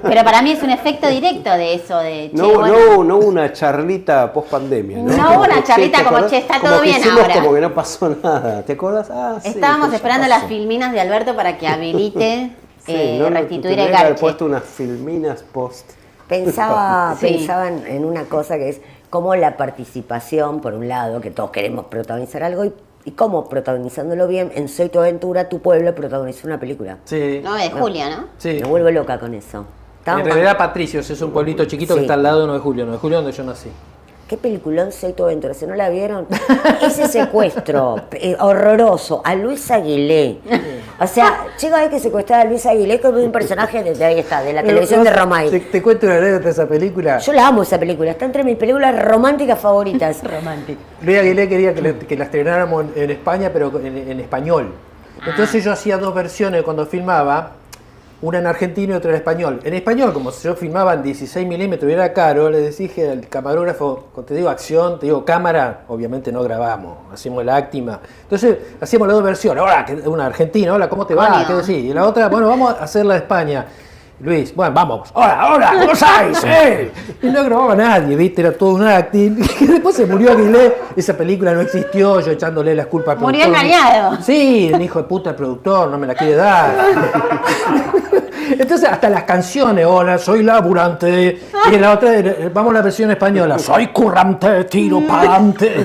Pero para mí es un efecto directo de eso, de che, No hubo una charlita post pandemia. No hubo una charlita ¿te como, acordás? che, está Como todo que bien hicimos ahora. Como que no pasó nada. ¿Te acuerdas? Ah, sí, Estábamos pues ya esperando pasó. las filminas de Alberto para que habilite Sí, no, restituir tendría el que haber garche. puesto unas filminas post. Pensaba Sí. en una cosa que es como la participación, por un lado, que todos queremos protagonizar algo, y cómo protagonizándolo bien, en Soy tu aventura, tu pueblo protagonizó una película. Sí. No, de Julia, ¿no? Sí. Me vuelvo loca con eso. En realidad Patricios es un pueblito chiquito que Sí. está al lado de 9 de julio. 9 de julio donde yo nací. qué peliculón Seito Ventura, si no la vieron, ese secuestro horroroso a Luis Aguilé. O sea, llega a ver que secuestrar a Luis Aguilé como un personaje ahí está, de la televisión de Romay. Te cuento una anécdota de esa película. Yo la amo esa película, está entre mis películas románticas favoritas. Romántico. Luis Aguilé quería que la estrenáramos en España, pero en español. Entonces yo hacía dos versiones cuando filmaba, una en argentino y otra en español. En español, como yo filmaba en 16 milímetros y era caro, le dije al camarógrafo, cuando te digo acción, te digo cámara, obviamente no grabamos, hacemos la áctima. Entonces hacíamos las dos versiones. Hola, una argentina, hola, ¿cómo te va? ¿Qué decís? Y la otra, bueno, vamos a hacerla de España. Luis, bueno, vamos. Hola, ¿cómo estáis? Y no grababa nadie, ¿viste? Era todo un acting. Y después se murió Aguilé, esa película no existió, yo echándole las culpas al Murió productor. engañado. Sí, un hijo de puta el productor, no me la quiere dar. Entonces, hasta las canciones, hola, soy laburante. Y en la otra, vamos a la versión española, soy currante, tiro pa'lante.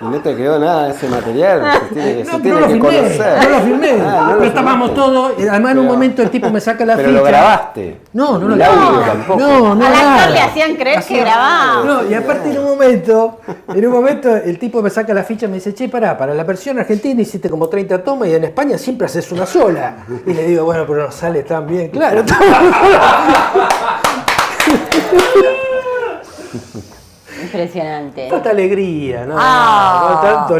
Y no te quedó nada de ese material, se tiene lo que filmé, conocer. no lo filmé. No lo Pero estábamos filmaste. todos, además en un momento el tipo me saca la Pero ficha. lo grabaste. No El lo audio grabé. tampoco. No, Al nada. actor le hacían creer que grababa. No, y aparte en un momento el tipo me saca la ficha y me dice, che, para la versión argentina hiciste como 30 tomas y en España siempre haces una sola. Y le digo, bueno, pero no sale tan bien, claro. Impresionante. Tanta alegría, ¿no? Ah. Tanto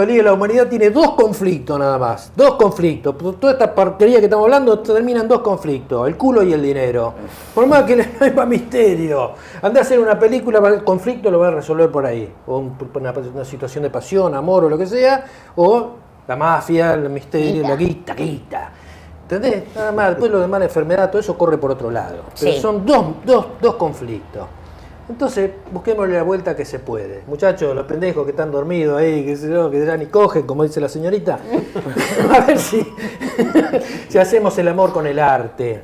lío. La humanidad tiene dos conflictos nada más. Dos conflictos. Toda esta porquería que estamos hablando termina en dos conflictos. El culo y el dinero. Por más que no hay más misterio. Andá a hacer una película, el conflicto lo va a resolver por ahí. O una situación de pasión, amor o lo que sea. O la mafia, el misterio, la guita. ¿Entendés? Nada más. Después lo demás, la enfermedad, todo eso corre por otro lado. Pero Sí. son dos conflictos. Entonces, busquémosle la vuelta que se puede. Muchachos, los pendejos que están dormidos ahí, que ya ni cogen, como dice la señorita, a ver si hacemos el amor con el arte.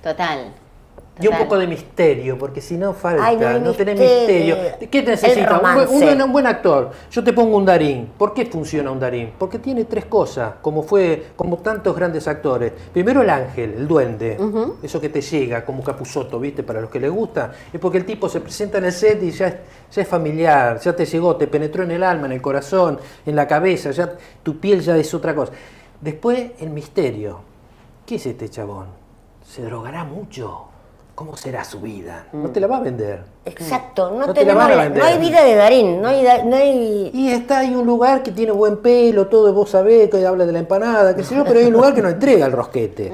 Total. Y un poco de misterio, porque si no falta, Ay, no hay no tenés misterio. misterio. ¿Qué necesita? El romance. Un buen actor. Yo te pongo un Darín. ¿Por qué funciona un Darín? Porque tiene tres cosas, como tantos grandes actores. Primero el ángel, el duende, eso que te llega, como Capusotto, ¿viste? Para los que les gusta, es porque el tipo se presenta en el set y ya es familiar, ya te llegó, te penetró en el alma, en el corazón, en la cabeza, ya tu piel ya es otra cosa. Después el misterio. ¿Qué es este chabón? ¿Se drogará mucho? ¿Cómo será su vida? No te la va a vender. Exacto, no te la van a vender. hay vida de Darín, no hay... Y hay un lugar que tiene buen pelo, todo vos sabés, que habla de la empanada, qué sé yo, pero hay un lugar que no entrega el rosquete.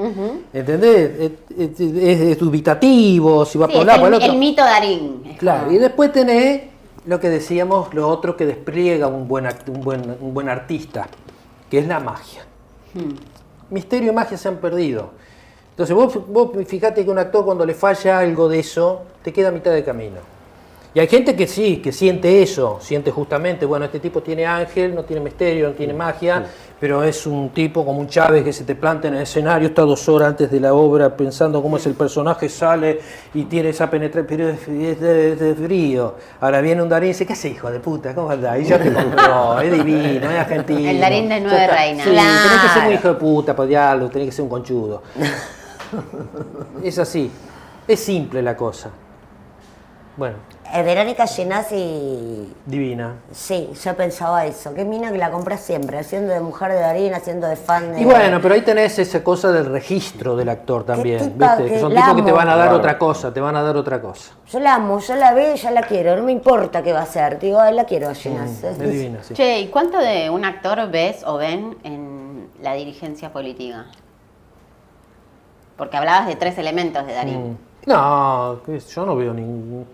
¿Entendés? Es dubitativo, si va Sí, por un es lado, por el otro. el mito Darín. Claro, y después tenés lo que decíamos, lo otro que despliega un buen artista, que es la magia. Misterio y magia se han perdido. Entonces vos fijate que un actor cuando le falla algo de eso, te queda a mitad de camino. Y hay gente que sí, que siente eso, siente justamente, bueno, este tipo tiene ángel, no tiene misterio, no tiene magia, pero es un tipo como un Chávez que se te planta en el escenario, está 2 horas antes de la obra pensando cómo es el personaje, sale y tiene esa penetración, pero es de frío. Ahora viene un Darín y dice, ¿qué haces, hijo de puta? ¿Cómo andás? Y ya te compró, es divino, es argentino. El Darín de Nueve Ya está. Reinas. Sí, tenés que ser Claro. un hijo de puta para odiarlo, tenés que ser un conchudo. Es así, es simple la cosa. Bueno, Verónica Genasi, divina. sí, yo pensaba eso. Qué mina que la compras siempre, haciendo de mujer de Darín, haciendo de fan de... Y bueno, pero ahí tenés esa cosa del registro del actor también, tipa ¿viste? que Son la tipos que te amo. van a dar Claro. otra cosa, te van a dar otra cosa. Yo la amo, yo la veo y ya la quiero, no me importa qué va a hacer. Digo, ay, la quiero a Genasi. Es divina, sí. Che, ¿y cuánto de un actor ves o ven en la dirigencia política? Porque hablabas de 3 elementos de Darín. No, yo no veo ningún...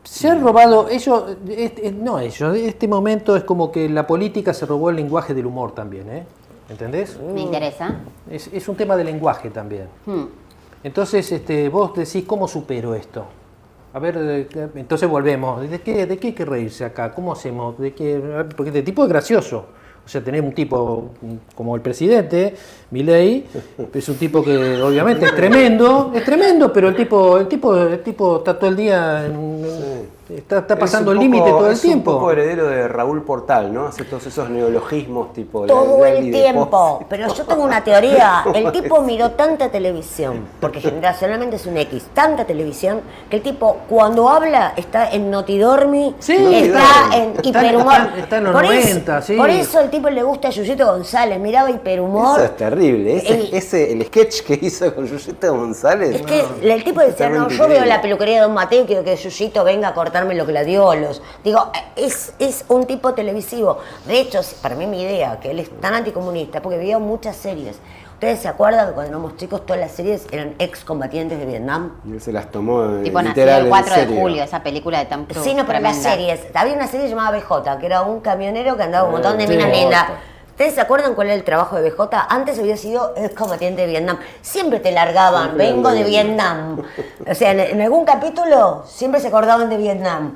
Se han robado, este momento es como que la política se robó el lenguaje del humor también, ¿eh? ¿Entendés? Me interesa. Es un tema de lenguaje también. Hmm. Entonces, vos decís, ¿cómo supero esto? A ver, entonces volvemos. ¿De qué hay que reírse acá? ¿Cómo hacemos? Porque este tipo es gracioso. O sea, tenés un tipo como el presidente, Milei, es un tipo que obviamente es tremendo, pero el tipo está todo el día Está pasando Es el un límite poco- todo el es tiempo. un poco heredero de Raúl Portal, ¿no? Hace todos esos neologismos tipo... Todo Lali el de tiempo. Poz. Pero yo tengo una teoría. El tipo miró tanta televisión, porque generacionalmente es un X, tanta televisión, que el tipo cuando habla está en Notidormi, Sí, está en está- hiperhumor. está en los Por 90, eso, sí. Por eso el tipo le gusta a Yuyito González, miraba hiperhumor. Eso es terrible. Y- El sketch que hizo con Yuyito González. Es que el tipo decía, no, totalmente yo veo increíble. la peluquería de Don Mateo y quiero que Yuyito venga a cortarme los gladiolos. Digo, es un tipo televisivo. De hecho, para mí mi idea, que él es tan anticomunista, porque vio muchas series. ¿Ustedes se acuerdan que cuando éramos chicos todas las series eran excombatientes de Vietnam? Y él se las tomó Tipo nació literal, el en 4 de serio. julio, esa película de Tom Cruise. Sí, no, pero las tremenda. series. Había una serie llamada BJ, que era un camionero que andaba con un montón de Sí. minas lindas. ¿Ustedes se acuerdan cuál era el trabajo de BJ? Antes había sido excombatiente de Vietnam. Siempre te largaban, Siempre vengo de de Vietnam. O sea, en algún capítulo siempre se acordaban de Vietnam.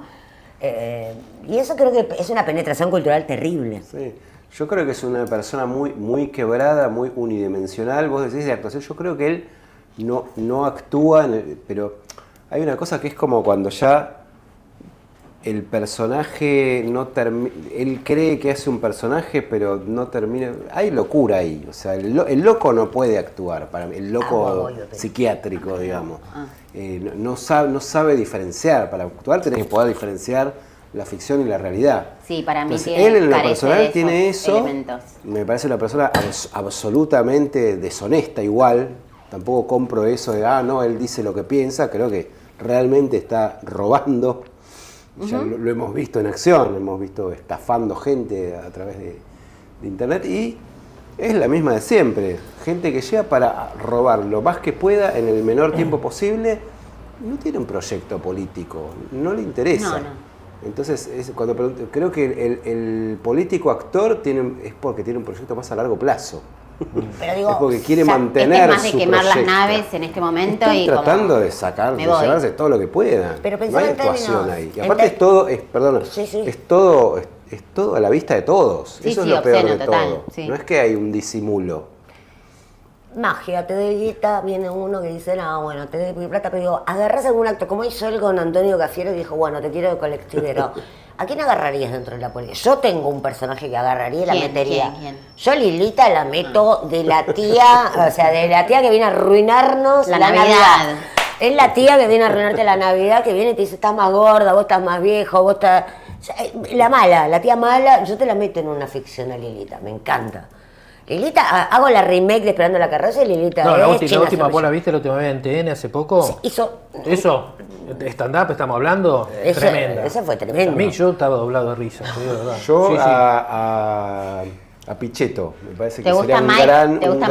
Y eso creo que es una penetración cultural terrible. Sí. Yo creo que es una persona muy quebrada, muy unidimensional. Vos decís de actuación, yo creo que él no actúa, pero hay una cosa que es como cuando ya el personaje no termina, él cree que hace un personaje, pero no termina. Hay locura ahí, o sea, el loco no puede actuar, para mí, el loco obvio, pero- psiquiátrico, digamos. No sabe diferenciar. Para actuar tenés que poder diferenciar la ficción y la realidad. Sí, para mí Entonces, tiene- él en lo carece personal de tiene esos eso. elementos. Me parece una persona absolutamente deshonesta igual. Tampoco compro eso de, no, él dice lo que piensa. Creo que realmente está robando. Ya lo hemos visto en acción, hemos visto estafando gente a través de internet. Y es la misma de siempre. Gente que llega para robar lo más que pueda en el menor tiempo posible. No tiene un proyecto político, no le interesa. No. Entonces, cuando creo que el político actor es porque tiene un proyecto más a largo plazo. Pero digo, Es porque quiere O sea, mantener este es más de su quemar proyecto. las naves en este momento Están y tratando como, de sacar, me de voy. llevarse todo lo que puedan. Pero no pensá hay en actuación términos- ahí. Y en aparte ter- es todo, perdón, Sí, sí. es todo a la vista de todos. Sí, Eso sí, es lo peor obsceno, de total, todo. sí. No es que hay un disimulo. magia, te doy guita, viene uno que dice, no, bueno, te doy plata, pero digo, agarrás algún acto, como hizo él con Antonio Cafiero y dijo, bueno, te quiero de colectivero. ¿A quién agarrarías dentro de la política? Yo tengo un personaje que agarraría y la ¿Quién? metería. ¿Quién? Yo Lilita la meto de la tía, o sea, de la tía que viene a arruinarnos La la Navidad. Navidad. Es la tía que viene a arruinarte la Navidad, que viene y te dice, estás más gorda, vos estás más viejo, vos estás... O sea, la mala, la tía mala, yo te la meto en una ficción a Lilita, me encanta. Lilita, hago la remake de Esperando la Carroza y Lilita No, la es última, China ¿vos la Zorrilla. viste la última vez en TN hace poco? Hizo... Eso, stand-up estamos hablando, Eso- tremenda. eso fue tremendo. A mí yo estaba doblado de risa, te digo la verdad. Yo Sí, sí. a Pichetto, me parece ¿Te que gusta sería un Mike? gran, ¿Te gusta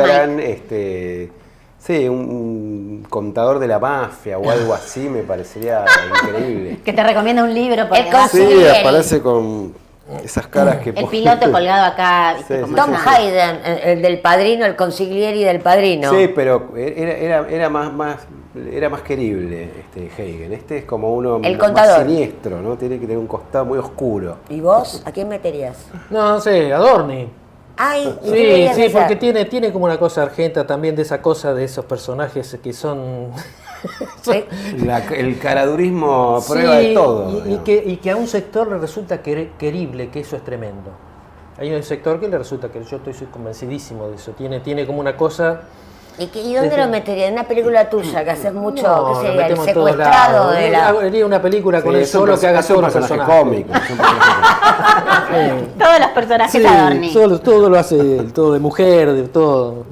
sí, un contador de la mafia o algo así, me parecería increíble. que te recomienda un libro porque Es vas- Sí, Consiglieri. aparece con esas caras que el pone. piloto colgado acá, ¿viste? Sí, Como Tom esa- Hayden, el del Padrino, el consiglieri del Padrino. Sí, pero era más querible Hagen. Este es como uno El más contador. siniestro, ¿no? Tiene que tener un costado muy oscuro. ¿Y vos? ¿A quién meterías? No sé, Adorni. Ay, ¿y qué Sí, querías sí, hacer? porque tiene como una cosa argenta también de esa cosa de esos personajes que son... Sí. El caradurismo a prueba de todo. y digamos. que a un sector le resulta querible, que eso es tremendo. Hay un sector que le resulta que yo estoy convencidísimo de eso. Tiene como una cosa... ¿Y dónde lo meterías? ¿En una película tuya que haces mucho, No, qué lo sería? El metemos en todos secuestrado lados. de la... Haría una película con Sí, él es un solo que haga es un todos los personaje personajes. cómico. Es un personaje Todos los personajes Sí, Adorni. todo lo hace él, todo de mujer, de todo.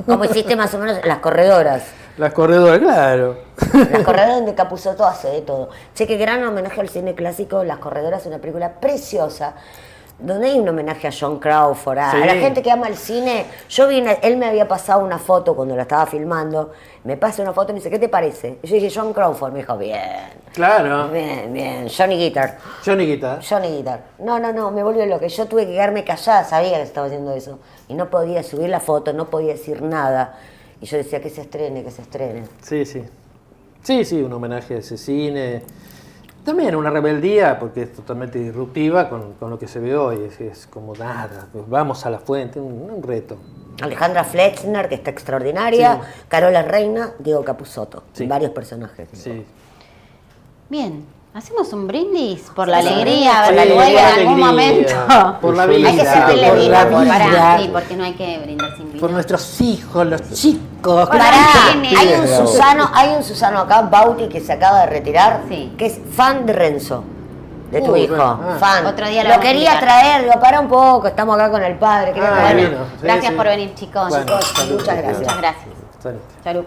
Como hiciste más o menos Las Corredoras. Las corredoras, claro. Las Corredoras donde Capusotto hace de todo. Che, que gran homenaje al cine clásico. Las Corredoras es una película preciosa, donde hay un homenaje a John Crawford, a Sí. la gente que ama el cine. Él me había pasado una foto cuando la estaba filmando, me pasa una foto y me dice, ¿qué te parece? Y yo dije, John Crawford, me dijo, bien, Claro. bien, Johnny Guitar. Johnny Guitar. Johnny Guitar. No, me volvió loca. Yo tuve que quedarme callada, sabía que estaba haciendo eso. Y no podía subir la foto, no podía decir nada. Y yo decía, que se estrene, que se estrene. Sí, sí. Sí, un homenaje a ese cine. También una rebeldía, porque es totalmente disruptiva con lo que se ve hoy. Es como nada, pues vamos a la fuente, un reto. Alejandra Flechner, que está extraordinaria. Sí. Carola Reina, Diego Capusotto. Sí. Varios personajes. Sí. Bien, Hacemos un brindis por la Sí, alegría, por por la la alegría, en algún momento. por la Hay que vida, sentirle por vida, la por vida, Pará, sí, porque no hay que brindar sin vino. por nuestros hijos, los chicos. Pará, Nene. hay un Susano acá, Bauti, que se acaba de retirar, Sí. que es fan de Renzo, de tu Uy, hijo, bueno, fan. Otro día lo lo vamos a quería invitar. traer, digo, para un poco, estamos acá con el padre. quería Ah, traerlo. vino. Sí, Gracias sí. por venir, chicos. Bueno, Chicos, muchas gracias. Muchas gracias. Salud. Salud.